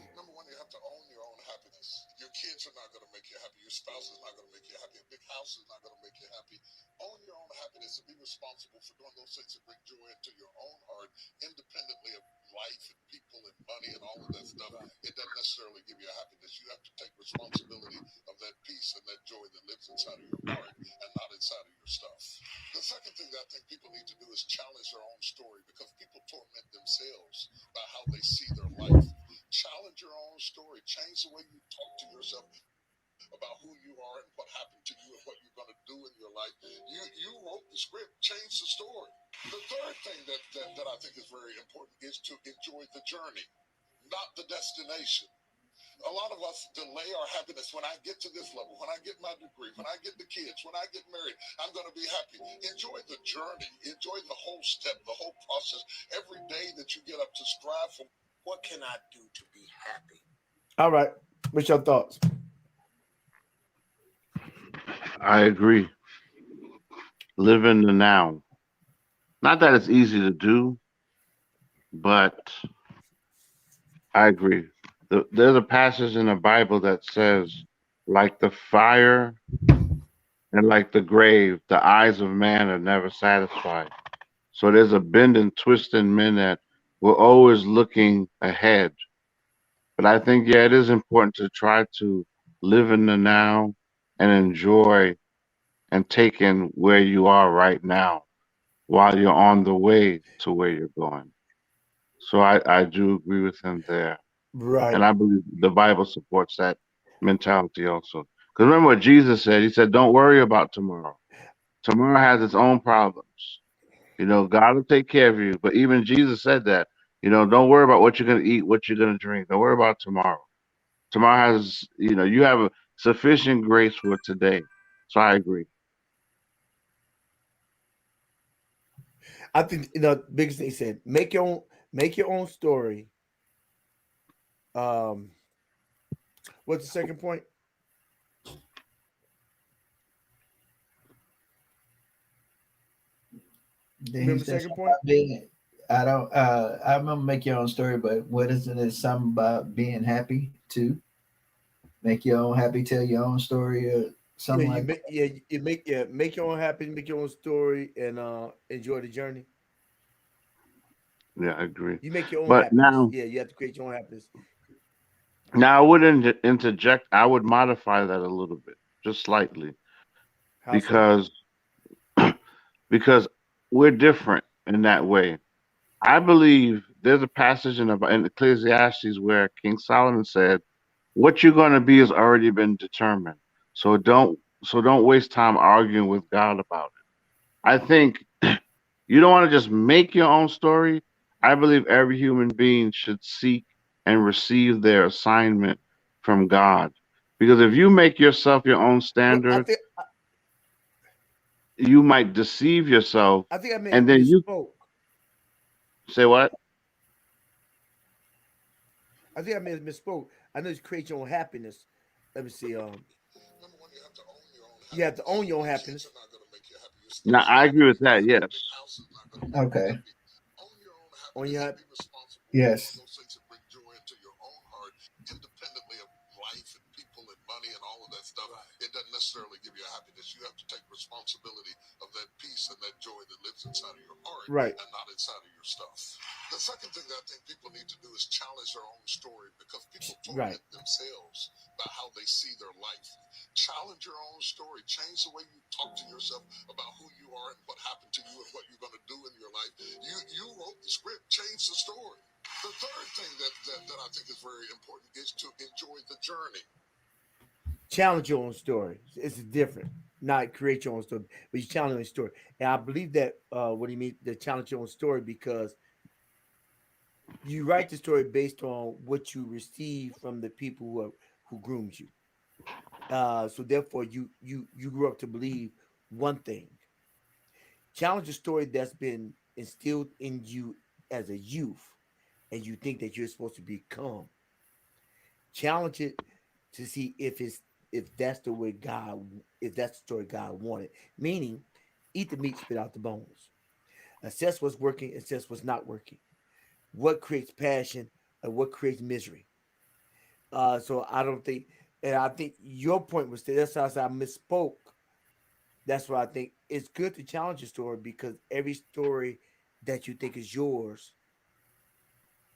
All right. What's your thoughts? I agree. Live in the now. Not that it's easy to do, but I agree. There's a passage in the Bible that says, like the fire and like the grave, the eyes of man are never satisfied. So there's a bend and twist in men that we're always looking ahead. But I think, yeah, it is important to try to live in the now and enjoy and take in where you are right now while you're on the way to where you're going. So I do agree with him there. Right. And I believe the Bible supports that mentality also. Because remember what Jesus said? He said, don't worry about tomorrow. Tomorrow has its own problems. God will take care of you. But even Jesus said that, don't worry about what you're going to eat, what you're going to drink. Don't worry about tomorrow. Tomorrow has, you have a sufficient grace for today. So I agree. I think biggest thing he said, make your own story. Um, what's the second point? Then he Remember the said second something point? about being. I don't. I remember make your own story, but what is it? Is something about being happy too? Make your own happy. Tell your own story or Yeah, something like that. you make your own happy, make your own story, and enjoy the journey. Yeah, I agree. You make your own But happiness. now, Yeah, you have to create your own happiness. now I would interject. I would modify that a little bit, just slightly, How so? because because we're different in that way. I believe there's a passage in Ecclesiastes where King Solomon said, "What you're going to be has already been determined. So don't waste time arguing with God about it." I think you don't want to just make your own story. I believe every human being should seek and receive their assignment from God. Because if you make yourself your own Well, standard, you might deceive yourself I think I and then you misspoke. say what? I think I may have misspoke. I know you create your own happiness. Let me see. You have to own your own happiness. Now I agree with that, yes. Okay. Own your Yes. right. Right. Challenge your own story. It's different. Not create your own story, but you challenge your own story. And I believe that what do you mean the challenge your own story because you write the story based on what you receive from the people who groomed you. So therefore, you grew up to believe one thing. Challenge a story that's been instilled in you as a youth, and you think that you're supposed to become. Challenge it to see if that's the way God, if that's the story God wanted. Meaning, eat the meat, spit out the bones. Assess what's working, assess what's not working. What creates passion and what creates misery. So I don't think, and I think your point was that's how I said I misspoke. That's why I think it's good to challenge your story because every story that you think is yours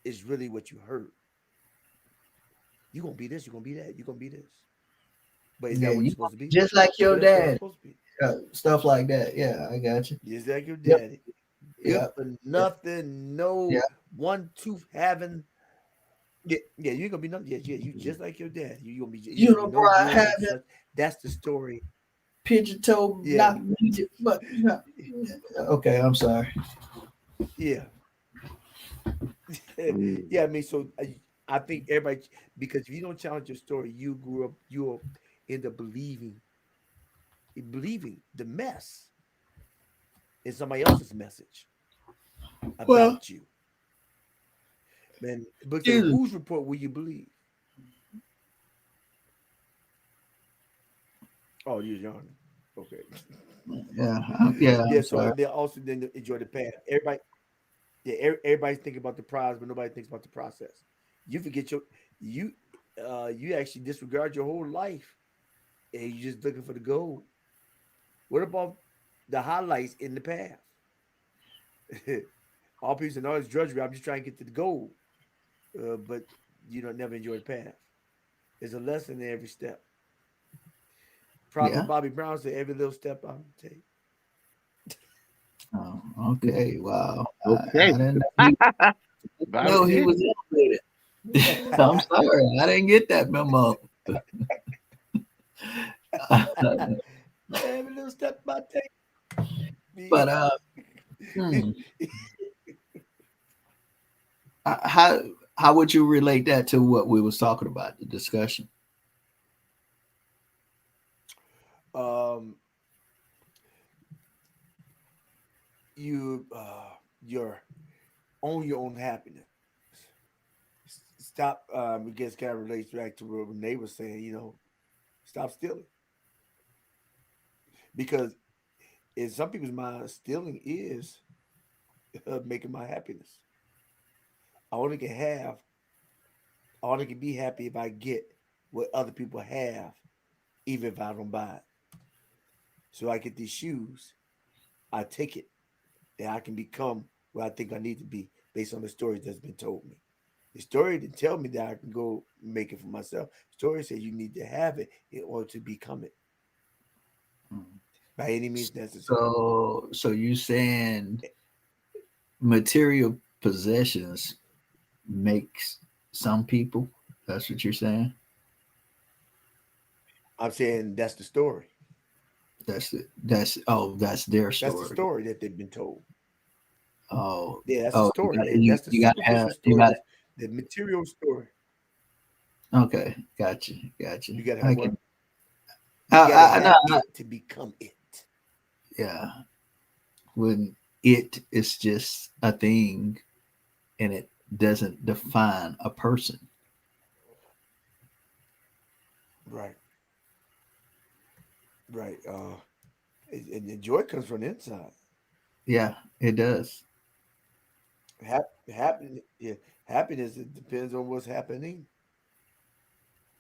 is really what you heard. You're gonna be this, you're gonna be that, you're gonna be this. But is Yeah, that what you you're supposed to be? just like your What that story's dad, supposed to be? stuff like that. Yeah, I got you. Just like your Yep. daddy. Good Yeah. for Yeah. nothing, no Yeah. one tooth having. Yeah, yeah, you ain't gonna be nothing. Yeah, yeah, you just like your dad. You gonna be, you gonna be no Unibrow good and having such. That's the story. pigeon toe Yeah, not needed, but okay, I'm sorry. yeah, Mm. yeah. I mean, so I think everybody, because if you don't challenge your story, you grew up, you'll end up believing the mess in somebody else's message Well, about you. Man, book said, excuse whose report will you believe? Oh, you're young. Okay. me. Yeah, yeah, Yeah. I'm So sorry. they also then enjoy the path. Everybody, yeah, everybody's thinking about the prize, but nobody thinks about the process. You forget you you actually disregard your whole life and you're just looking for the goal. What about the highlights in the path? All people say, no, it's drudgery. I'm just trying to get to the goal. But you don't never enjoy the path. There's a lesson in every step. Prophet Yeah. Bobby Brown said, every little step I'm take. Oh, okay. Wow. Okay. I didn't Bobby know he G. was elevated. I'm sorry, I didn't get that memo. Every little step I But take. hmm, how would you relate that to what we was talking about, the discussion? um, your own your own happiness. Stop. It gets kind of relates back to what Renee was saying. Stop stealing because in some people's mind, stealing is making my happiness. I only can have. I only can be happy if I get what other people have, even if I don't buy it. So I get these shoes. I take it, and I can become where I think I need to be based on the stories that's been told me. The story didn't tell me that I can go make it for myself. The story said you need to have it in order to become it Hmm. by any means necessary. So you saying material possessions makes some people? That's what you're saying. I'm saying that's the story. That's it. That's their That's the story. story that they've been told. Oh, Yeah, that's the you story. got That's the you got to have superficial you story. got. That's the material story. Okay, got you. You gotta have I what? can. You gotta No, have it to become it. yeah. When it is just a thing and it doesn't define a person. Right, right. And the joy comes from the inside. Yeah, it does. Yeah, happiness it depends on what's happening.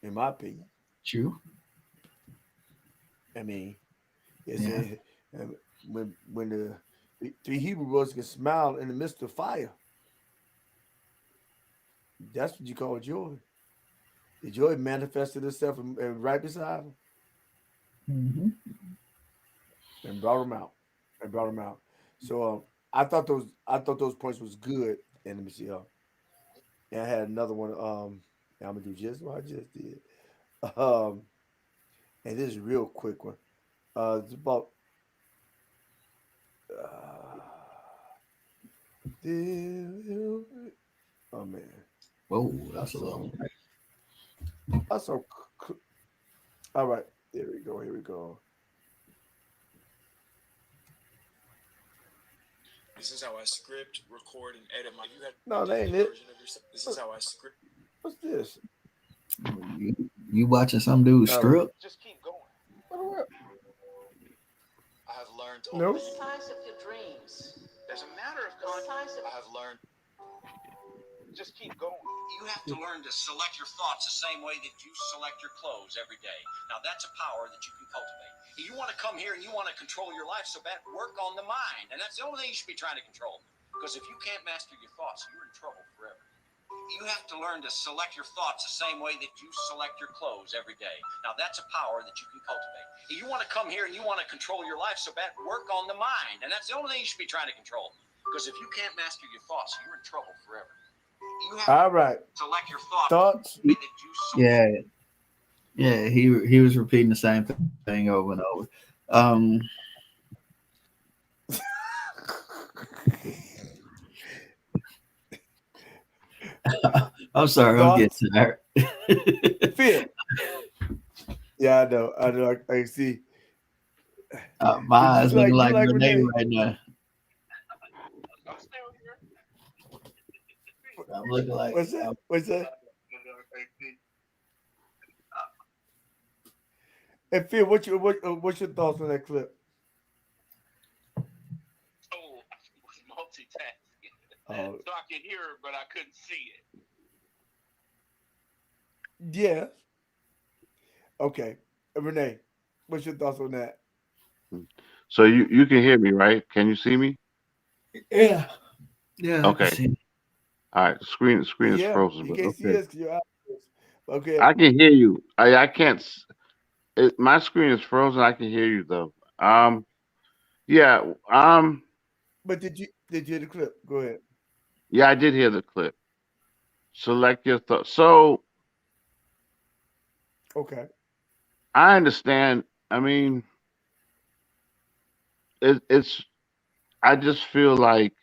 In my opinion, True. I mean, it's Yeah. a, when the three Hebrew boys can smile in the midst of fire. That's what you call joy. The joy manifested itself and right beside them Hmm. and brought them out and brought them out. So I thought those points was good. And let me see. And I had another one. I'm gonna do just what I just did. Um, and this is a real quick one. It's about the oh man. Whoa, I that's a saw long. I saw all right. There we go. Here we go. No, that ain't it. What- What's this? You watching some dude All right. strip? Just keep going. What the world? No. The size of your dreams. As a matter of context, just keep going. You have to learn to select your thoughts the same way that you select your clothes every day. Now, that's a power that you can cultivate. You want to come here and you want to control your life so bad, work on the mind. And that's the only thing you should be trying to control. Because if you can't master your thoughts, you're in trouble forever. You have to learn to select your thoughts the same way that you select your clothes every day. Now, that's a power that you can cultivate. You want to come here and you want to control your life so bad, work on the mind. And that's the only thing you should be trying to control. Because if you can't master your thoughts, you're in trouble forever. You have All to right. select your thoughts Thoughts. the way that you select. Yeah, yeah. He was repeating the same thing over and over. I'm sorry, I'm Thoughts. getting tired. Fear. Yeah, I know. I know. I see. My Did eyes looking you like like Renee Renee? right now. I'm still here. I'm looking like What's that? What's that? And Fear, what's your thoughts on that clip? Oh, I was multitasking. Oh, So I could hear it, but I couldn't see it. yeah. Okay. Renee, what's your thoughts on that? So you can hear me, right? Can you see me? yeah, yeah. I can Okay. see. All right. The screen is Yeah, frozen, you but can't see okay. us 'cause your eyes closed. Okay. I can hear you. I can't. My screen is frozen. I can hear you though. Yeah. But did you hear the clip? Go ahead. Yeah. I did hear the clip. Select your thoughts. So Okay. I understand. I mean, it's. I just feel like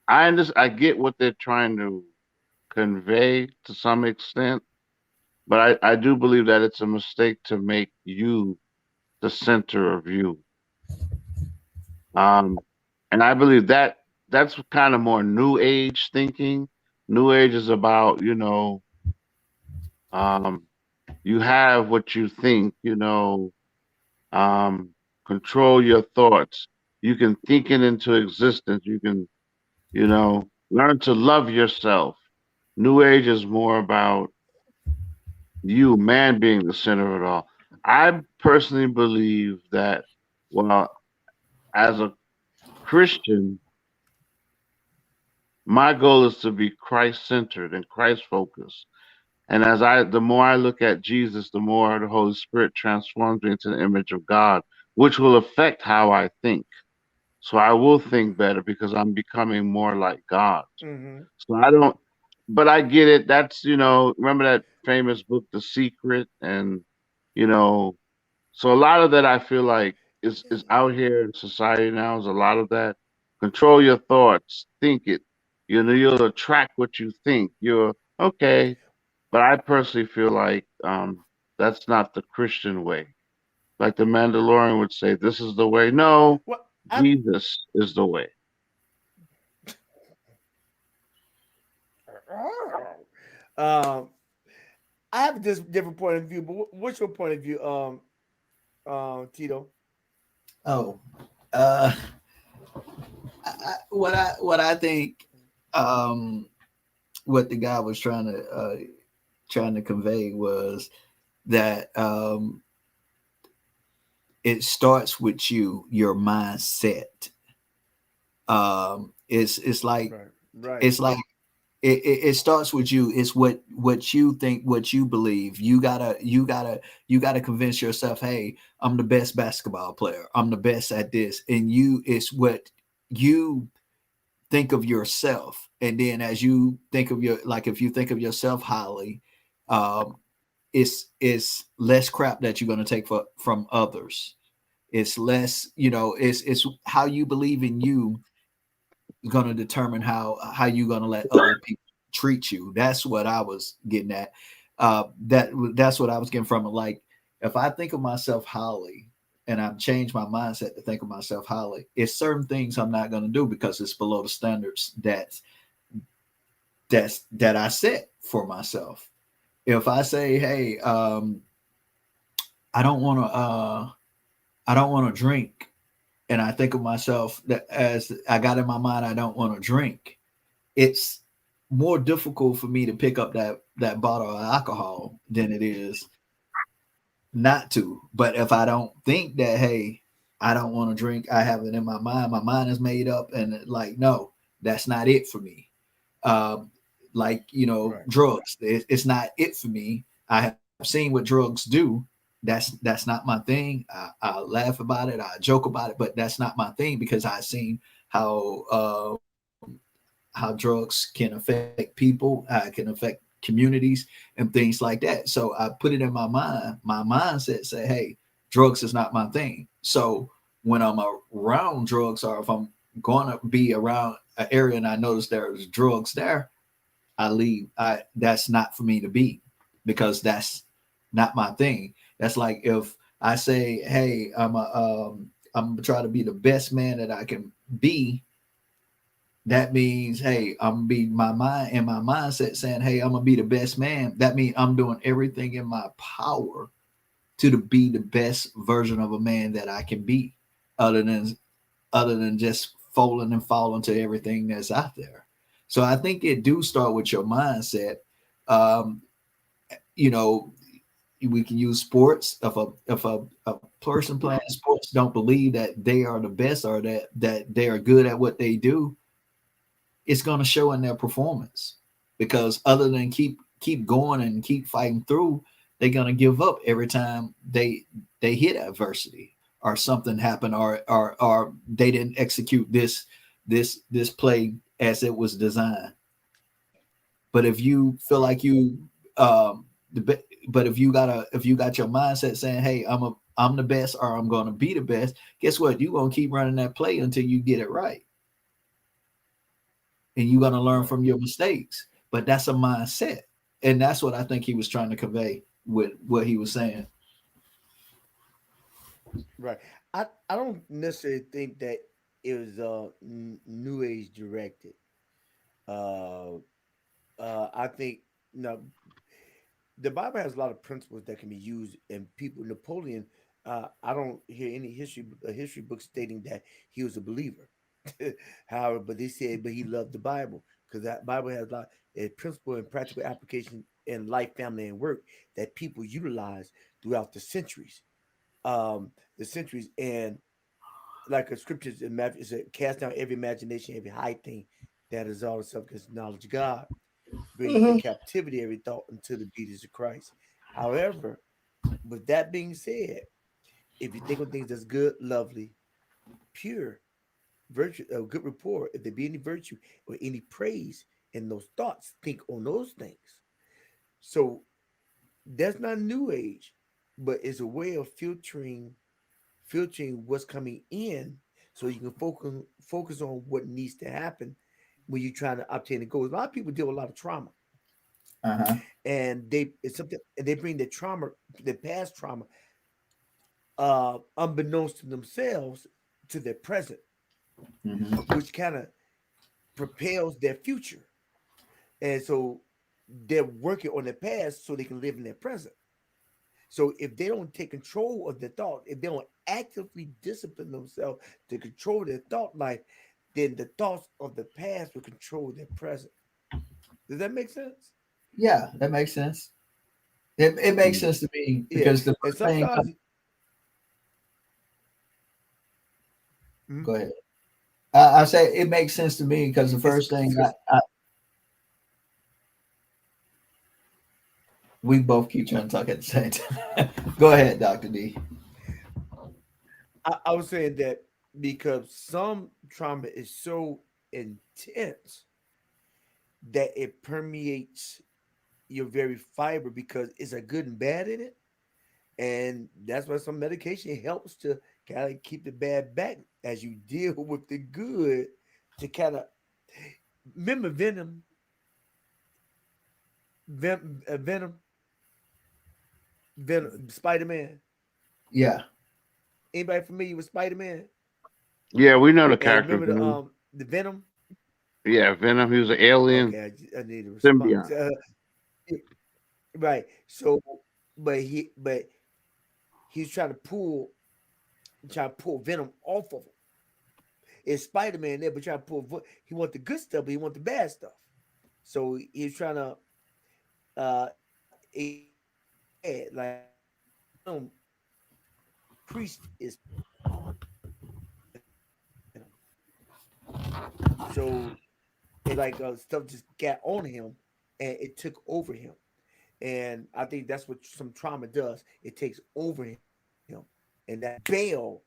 I get what they're trying to convey to some extent, but I do believe that it's a mistake to make you the center of you. Um, and I believe that that's kind of more new age thinking. New age is about, um, you have what you think, um, control your thoughts. You can think it into existence. You can, learn to love yourself. New age is more about you, man, being the center of it all. I personally believe that, well, as a Christian, my goal is to be Christ centered and Christ focused. And the more I look at Jesus, the more the Holy Spirit transforms me into the image of God, which will affect how I think. So I will think better because I'm becoming more like God. Mm-hmm. So I don't, but I get it. That's, remember that famous book, The Secret? And, you know, so a lot of that I feel like is out here in society now is a lot of that. Control your thoughts, think it. You'll attract what you think. You're okay. But I personally feel like that's not the Christian way. Like the Mandalorian would say, this is the way. No, Well, Jesus is the way. um, I have this different point of view, but what's your point of view, Tito? Oh, uh, what I think, um, what the guy was trying to convey was that it starts with your mindset. It's like Right. Right. it's like it starts with you. It's what you think, what you believe. You gotta convince yourself, hey, I'm the best basketball player, I'm the best at this. And it's what you think of yourself. And then as you think of if you think of yourself highly, um it's less crap that you're going to take from others. It's less, it's how you believe in you going to determine how you're going to let other people treat you. That's what I was getting at. That's what I was getting from it. Like, if I think of myself highly, and I've changed my mindset to think of myself highly, it's certain things I'm not going to do because it's below the standards that I set for myself. If I say, hey, I don't want to I don't want to drink, and I think of myself that as I got in my mind I don't want to drink, it's more difficult for me to pick up that bottle of alcohol than it is not to. But if I don't think that, hey, I don't want to drink, I have it in my mind is made up, and like, no, that's not it for me. Um, like, Right. drugs, it's not it for me. I have seen what drugs do. That's not my thing. I laugh about it, I joke about it, but that's not my thing because I've seen how how drugs can affect people, can affect communities and things like that. So I put it in my mind. My mindset say, hey, drugs is not my thing. So when I'm around drugs, or if I'm going to be around an area and I notice there's drugs there, I leave. That's not for me to be because that's not my thing. That's like if I say, hey, I'm gonna try to be the best man that I can be. That means, hey, I'm gonna be my mind and my mindset saying, hey, I'm gonna be the best man. That means I'm doing everything in my power be the best version of a man that I can be, other than just folding and falling to everything that's out there. So I think it do start with your mindset. Um, you know, we can use sports. If a person playing sports don't believe that they are the best or that they are good at what they do, it's going to show in their performance, because other than keep going and keep fighting through, they're going to give up every time they hit adversity or something happened, or they didn't execute this play as it was designed. But if you feel Right. like you um but if you got your mindset saying, hey, I'm the best, or I'm going to be the best, guess what, you're going to keep running that play until you get it right, and you're going to learn Right. from your mistakes. But that's a mindset, and that's what I think he was trying to convey with what he was saying. Right. I don't necessarily think that it was new age directed. Uh I think no, the Bible has a lot of principles that can be used, and people. Napoleon, I don't hear any history book stating that he was a believer. However, but they said, but he loved the Bible because that Bible has a lot of principle and practical application in life, family, and work that people utilize throughout the centuries, and like a scriptures in Matthew, it said, cast down every imagination, every high thing that is all itself against the knowledge of God, bring into Mhm. captivity every thought into the obedience of Christ. However, with that being said, if you think on things that's good, lovely, pure, virtue, good rapport, if there be any virtue or any praise in those thoughts, think on those things. So that's not new age, but it's a way of filtering what's coming in, so you can focus on what needs to happen when you're trying to obtain the goals. A lot of people deal with a lot of trauma, Uh-huh. and it's something, and they bring their trauma, their past trauma, unbeknownst to themselves, to their present, Hmm. which kind of propels their future. And so they're working on their past so they can live in their present. So if they don't take control of their thought, if they don't actively discipline themselves to control their thought life, then the thoughts of the past will control their present. Does that make sense? Yeah, that makes sense. It makes sense to me Yeah. because the And first thing. sometimes, mhm, Go ahead. I say it makes sense to me because the it's first thing because we both keep trying to talk at the same time. Go ahead, Dr. D. I was saying that because some trauma is so intense that it permeates your very fiber because it's a good and bad in it. And that's why some medication helps to kind of keep the bad back as you deal with the good, to kind of remember Venom, Spider Man. Yeah. Anybody familiar with Spider Man? Yeah, we know the And character remember Venom. the Venom? Yeah, Venom. He was an alien Okay, I need a response. symbiote. Right. So, but he's trying to pull Venom off of him. It's Spider Man there, but trying to he want the good stuff, but he want the bad stuff. So he's trying to ignore the bad. Like Venom priest is Venom. So it like stuff just got on him and it took over him. And I think that's what some trauma does. It takes over him. And that bell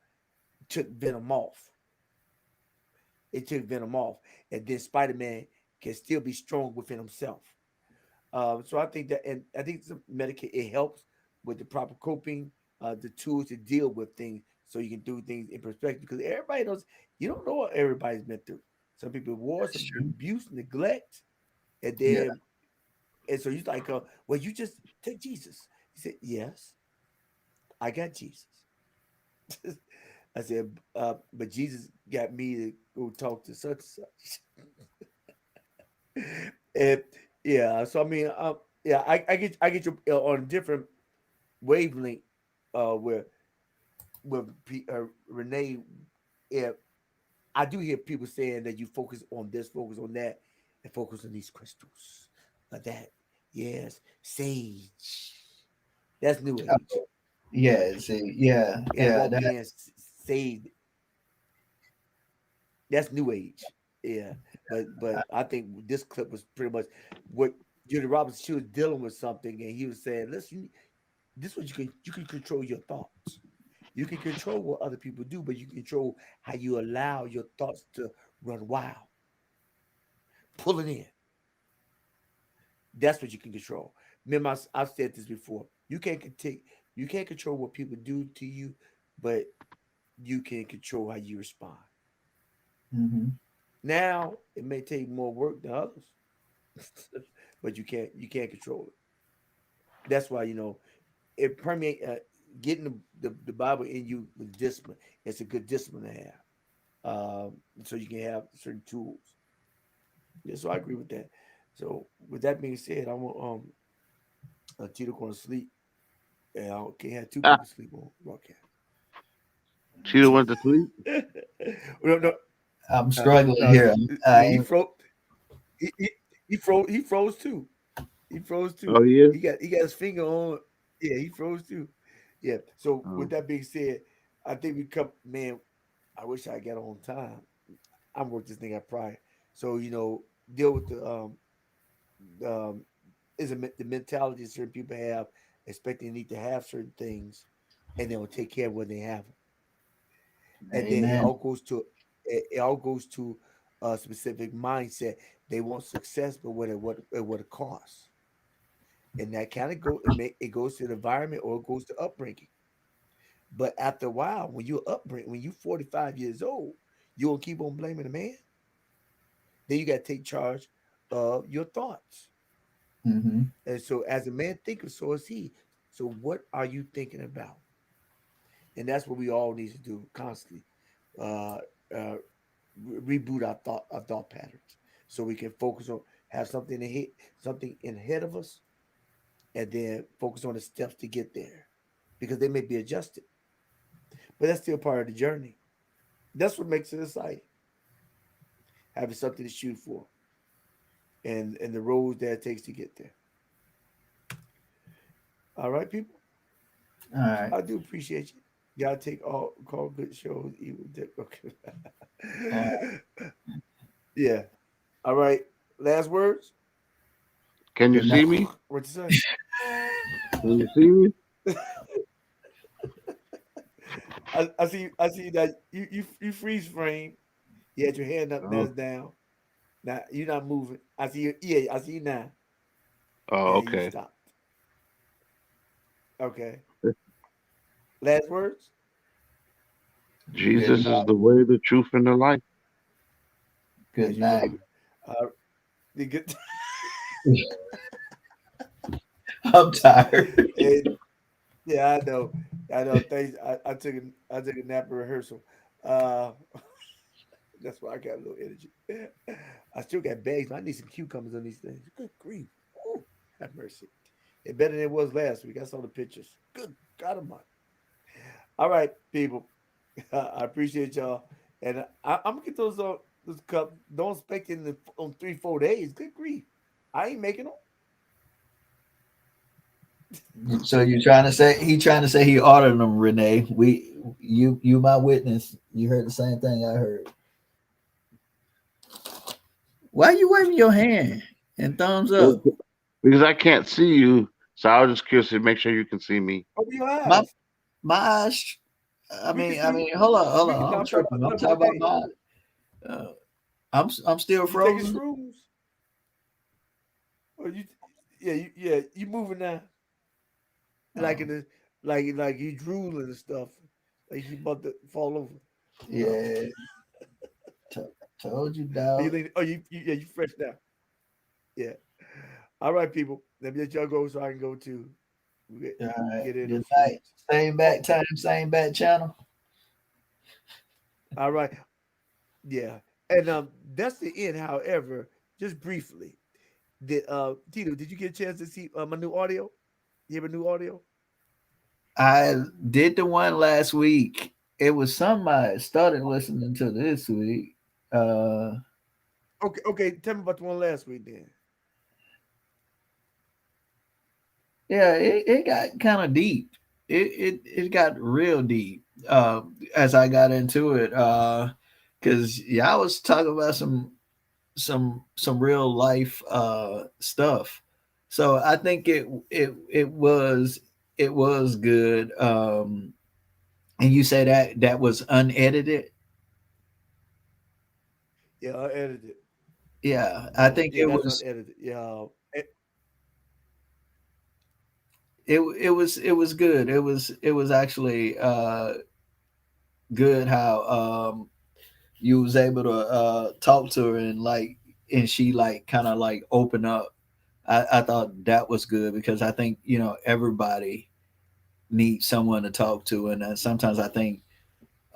took Venom off. It took Venom off. And then Spider Man can still be strong within himself. So I think that, and I think some Medicaid it helps with the proper coping, the tools to deal with things, so you can do things in perspective. Because everybody knows you don't know what everybody's been through. Some people war, That's some people true. abuse, neglect, and Yeah. then and so he's like, well, you just take Jesus. He said, yes, I got Jesus. I said, but Jesus got me to go talk to such and such. And yeah, so I mean, yeah, I get you on a different wavelength, where Renee, yeah, I do hear people saying that you focus on this, focus on that, and focus on these crystals, that, yes, sage, that's new age, Yeah. See. Yeah. and Yeah. walk That. in sage, that's new age, yeah. But I think this clip was pretty much what Judy Roberts, she was dealing with something, and he was saying, listen, this is what you can control your thoughts. You can control what other people do, but you can control how you allow your thoughts to run wild, pull it in. That's what you can control. Remember, I've said this before. You can't control what people do to you, but you can control how you respond. Hmm. Now it may take more work than others, but you can't control it. That's why it permeate, getting the Bible in you with discipline. It's a good discipline to have, so you can have certain tools. Yeah, so I agree with that. So with that being said, I want Tito going to sleep, and I can't have two Ah, people sleep on broadcast. Cheetah went to sleep. No, no, I'm struggling no. here. Yeah, I He, he, he froze. He froze too. He froze too. Oh yeah. He got his finger on. Yeah, he froze too. Yeah. So with Oh. that being said, I think we come. Man, I wish I got on time. I'm working this thing out prior. So deal with um is the mentality certain people have, expecting they need to have certain things, and they'll take care of when they have them. And then Amen. it all goes to a specific mindset. They want success, but what it costs. And that kind of it goes to the environment, or it goes to upbringing. But after a while, when you're 45 years old, you will keep on blaming the man. Then you got to take charge of your thoughts. Hmm. And so, as a man thinketh, so is he. So, what are you thinking about? And that's what we all need to do constantly. Uh, uh, Reboot our thought patterns, so we can focus on, have something in ahead of us, and then focus on the steps to get there, because they may be adjusted, but that's still part of the journey. That's what makes it exciting, having something to shoot for, and the roads that it takes to get there. All right, people. All right. I do appreciate you. Y'all take all call good shows. Evil dick. Okay. All right. Yeah. All right. Last words. Can you Good night. see me? What you say? Can you see me? I see. I see that you freeze frame. You had your hand up. Now Oh. it's down. Now you're not moving. I see you. Yeah. I see you now. Oh, Yeah. You okay. stopped. Okay. Last words. Good Jesus is night. the way, the truth, and the life. Good As you know. night. Uh, the good. I'm tired. And, yeah, I know. I know. Thanks. I took a nap in rehearsal. Uh, that's why I got a little energy. I still got bags. But I need some cucumbers on these things. Good grief! Ooh, have mercy. It better than it was last week. I saw the pictures. Good God Almighty! All right, people. I appreciate y'all, and I'm gonna get those cups. Don't expect it in on 3 4 days. Good grief! I ain't making them. So you're trying to say he ordered them, Renee? You my witness. You heard the same thing I heard. Why you waving your hand and thumbs Well, up? because I can't see you, so I was just curious to make sure you can see me. Open your My eyes. my eyes. We can I see you. mean, hold on, hold We can. on. I'm I'm talking tripping. about I'm talking about Renee. my. Uh, I'm still You taking frozen. shrooms? Or you? Yeah. You moving now? Like in Oh, the like you drooling and stuff. Like you about to fall over. Oh, yeah. T- Told you, are you dog. leaning? Oh, you yeah. You fresh now. Yeah. All right, people. Let me let y'all go so I can go to get, All right. get in Good those night. foods. Same Oh, back time, same back channel. all right. Yeah. And that's the end. However, just briefly, did Tito, did you get a chance to see my new audio? You have a new audio? I did the one last week. It was some I started listening to this week. Uh, Okay. Tell me about the one last week then. yeah, it got kind of deep. It got real deep as I got into it. Because yeah, I was talking about some real life stuff. So I think it was good. And you say that was unedited. Yeah, I edited it. Yeah, I think Yeah, that's unedited. Yeah. it was good. It was actually good how you was able to talk to her and like and she like kind of like open up. I thought that was good because I think everybody needs someone to talk to, and sometimes I think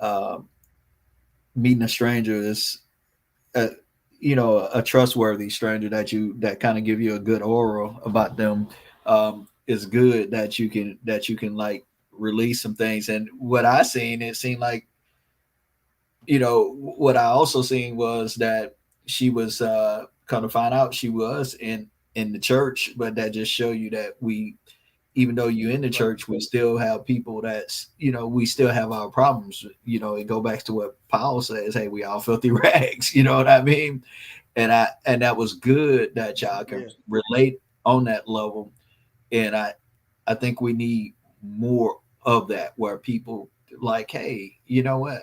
uh, meeting a stranger is a, a trustworthy stranger that kind of give you a good aura about them is good that you can like release some things. And what I seen, it seemed like what I also seen was that she was kind of find out she was in the church, but that just show you that we even though you're in the Right. church, we still have people that's we still have our problems. It go back to what Paul says, hey, we all filthy rags, you know what I mean? And that was good that y'all can Yeah. relate on that level. And I think we need more of that where people like, hey, you know what?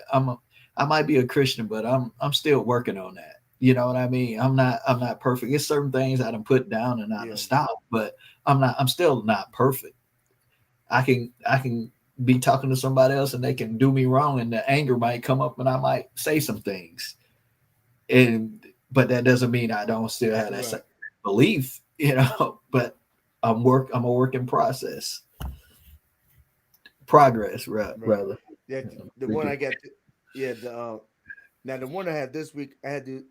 I might be a Christian, but I'm still working on that. You know what I mean? I'm not perfect. It's certain things I done put down and I done Yeah. stop, but I'm still not perfect. I can be talking to somebody else and they can do me wrong and the anger might come up and I might say some things. And but that doesn't mean I don't still have that same Right. belief, but I'm a work in process. Progress, Right. rather. Yeah. The one I got. Yeah. The now the one I had this week, I had to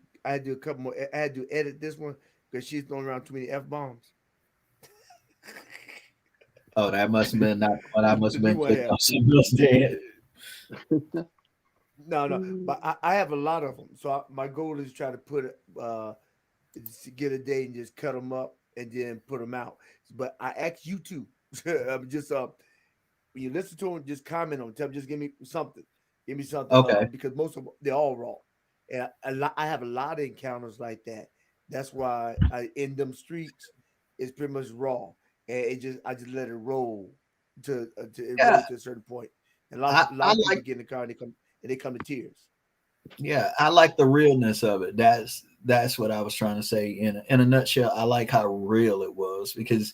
do a couple more. I had to edit this one because she's throwing around too many f bombs. Oh, that must have been not the one I must The have new been one I clicking have. on something else dead. No, but I have a lot of them. So my goal is to try to put it, to get a day and just cut them up and then put them out. But I ask you to, I'm just when you listen to them, just comment on them. Tell them, just give me something. Okay. Because most of them, they're all raw, and I have a lot of encounters like that. That's why I in them streets it's pretty much raw, and I just let it roll to it Yeah. roll to a certain point. And a I lot of people like get in the car and they come to tears. I like the realness of it. That's what I was trying to say in a nutshell. I like how real it was because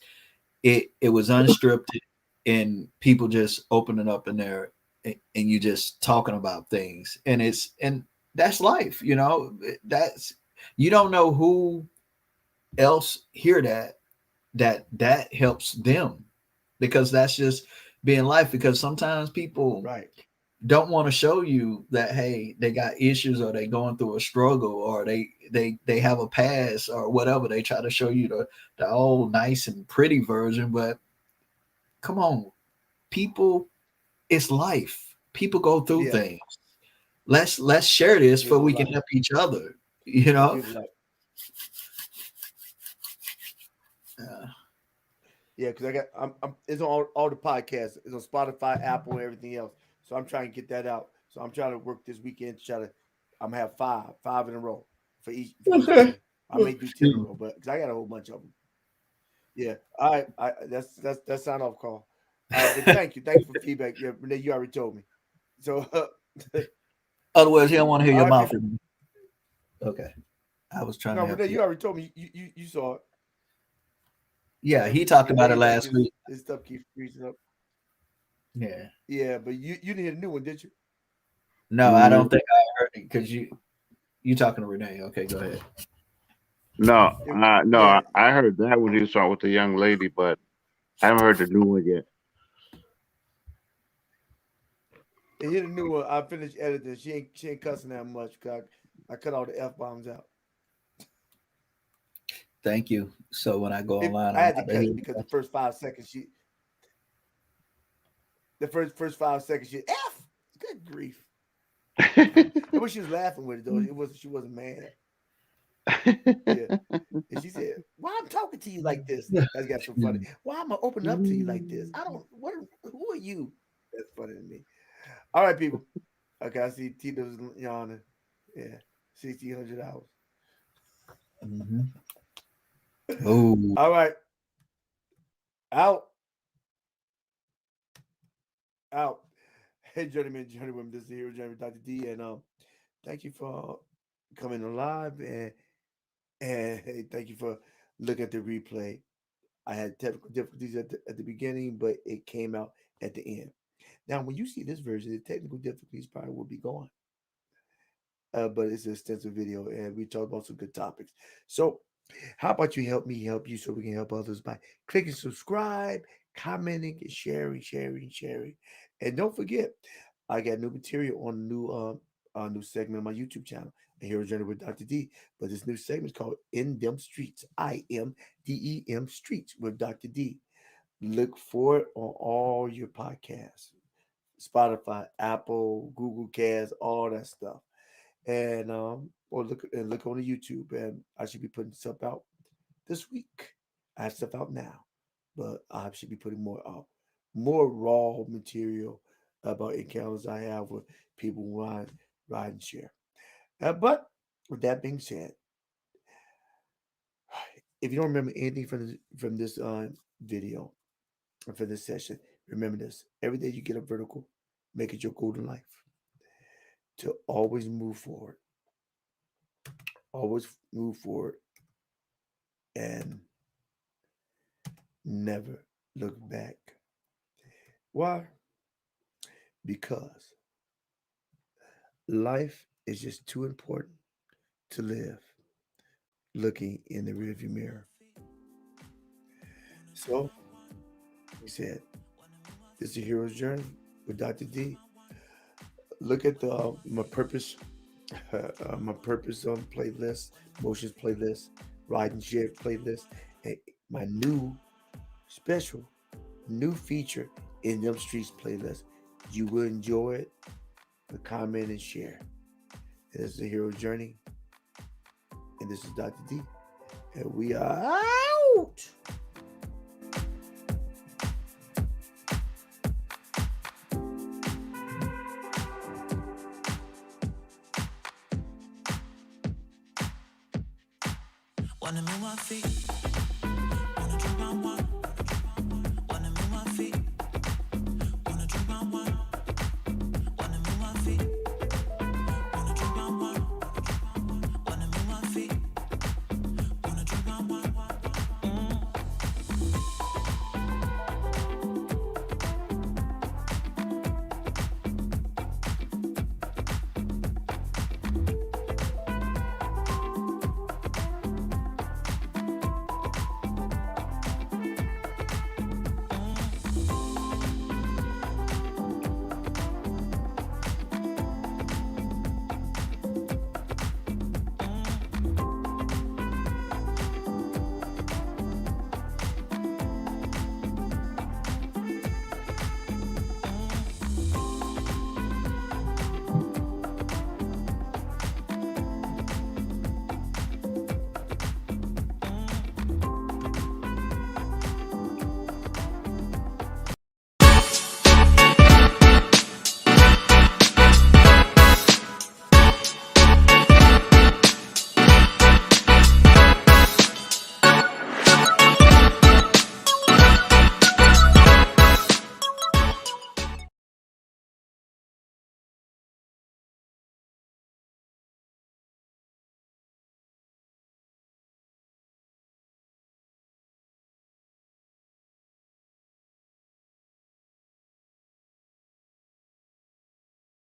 it was unscripted and people just opening up in there and you just talking about things and that's life, that's you don't know who else hear that helps them because that's just be in life, because sometimes people Right. don't want to show you that, hey, they got issues, or they going through a struggle, or they have a past or whatever. They try to show you the old nice and pretty version, but come on, people, it's life. People go through Yeah. things. Let's share this so Real we can life. help each other. You know. Real life. Uh, Yeah, because it's on all the podcasts. It's on Spotify, Apple, and everything else. So I'm trying to get that out. So I'm trying to work this weekend to try to. I'm gonna have five in a row for each day. I may do 10 in a row, but because I got a whole bunch of them. Yeah. All right. That's sign off call. But thank you for feedback. Yeah, Renee, you already told me. So Otherwise, he don't want to hear all your right, mouth. people. Okay, I was trying No, to help Renee, you. you already told me. You saw it. Yeah, Yeah, he talked yeah. about it Dave like last his week. his stuff keeps freezing up. Yeah. Yeah, but you didn't hear the new one, did you? No, I don't Mm, think I heard it because you talking to Renee. Okay, go ahead. no, It, no, yeah, I heard that when he was talking with the young lady, but I haven't heard the new one yet. and hear the new one. I finished editing. She ain't cussing that much. Cause I cut all the f bombs out. Thank you. So when I go If online, I I'm had to not to cut hear. it because the first 5 seconds she f. Good grief. And when she was laughing with it though, she wasn't mad. Yeah. And she said, "Why I'm talking to you like this?" That got so funny. Why am I opening up to you like this? I don't. Who are you? That's funny to me. All right, people. Okay, I see Tito's yawning. Yeah, 1,600 hours. Mm-hmm. Oh, All right, out, out. Hey, journeyman, journeywoman, this is the hero journey, Dr. D, and thank you for coming alive, and hey, thank you for looking at the replay. I had technical difficulties at the beginning, but it came out at the end. Now, when you see this version, the technical difficulties probably will be gone. But it's an extensive video, and we talked about some good topics. So, how about you help me help you so we can help others by clicking subscribe, commenting, and sharing. And don't forget, I got new material on new segment on my YouTube channel, A Hero Journey with Dr. D. But this new segment is called In Them Streets, IMDEM Streets with Dr. D. Look for it on all your podcasts, Spotify, Apple, Google Cast, all that stuff, and or look on the YouTube, and I should be putting stuff out this week. I have stuff out now, but I should be putting more out, more raw material about encounters I have with people who ride and share. But with that being said, if you don't remember anything from this video or from this session, remember this: every day you get up vertical, make it your goal in life to always move forward, always move forward, and never look back. Why? Because life is just too important to live looking in the rearview mirror. So, he said, this is a hero's journey with Dr. D. Look at the my purpose playlist, motions playlist, ride and share playlist, and my special new feature in them streets playlist. You will enjoy it. Comment and share. This is the hero journey, and this is Dr. D, and we are out. Wanna move my feet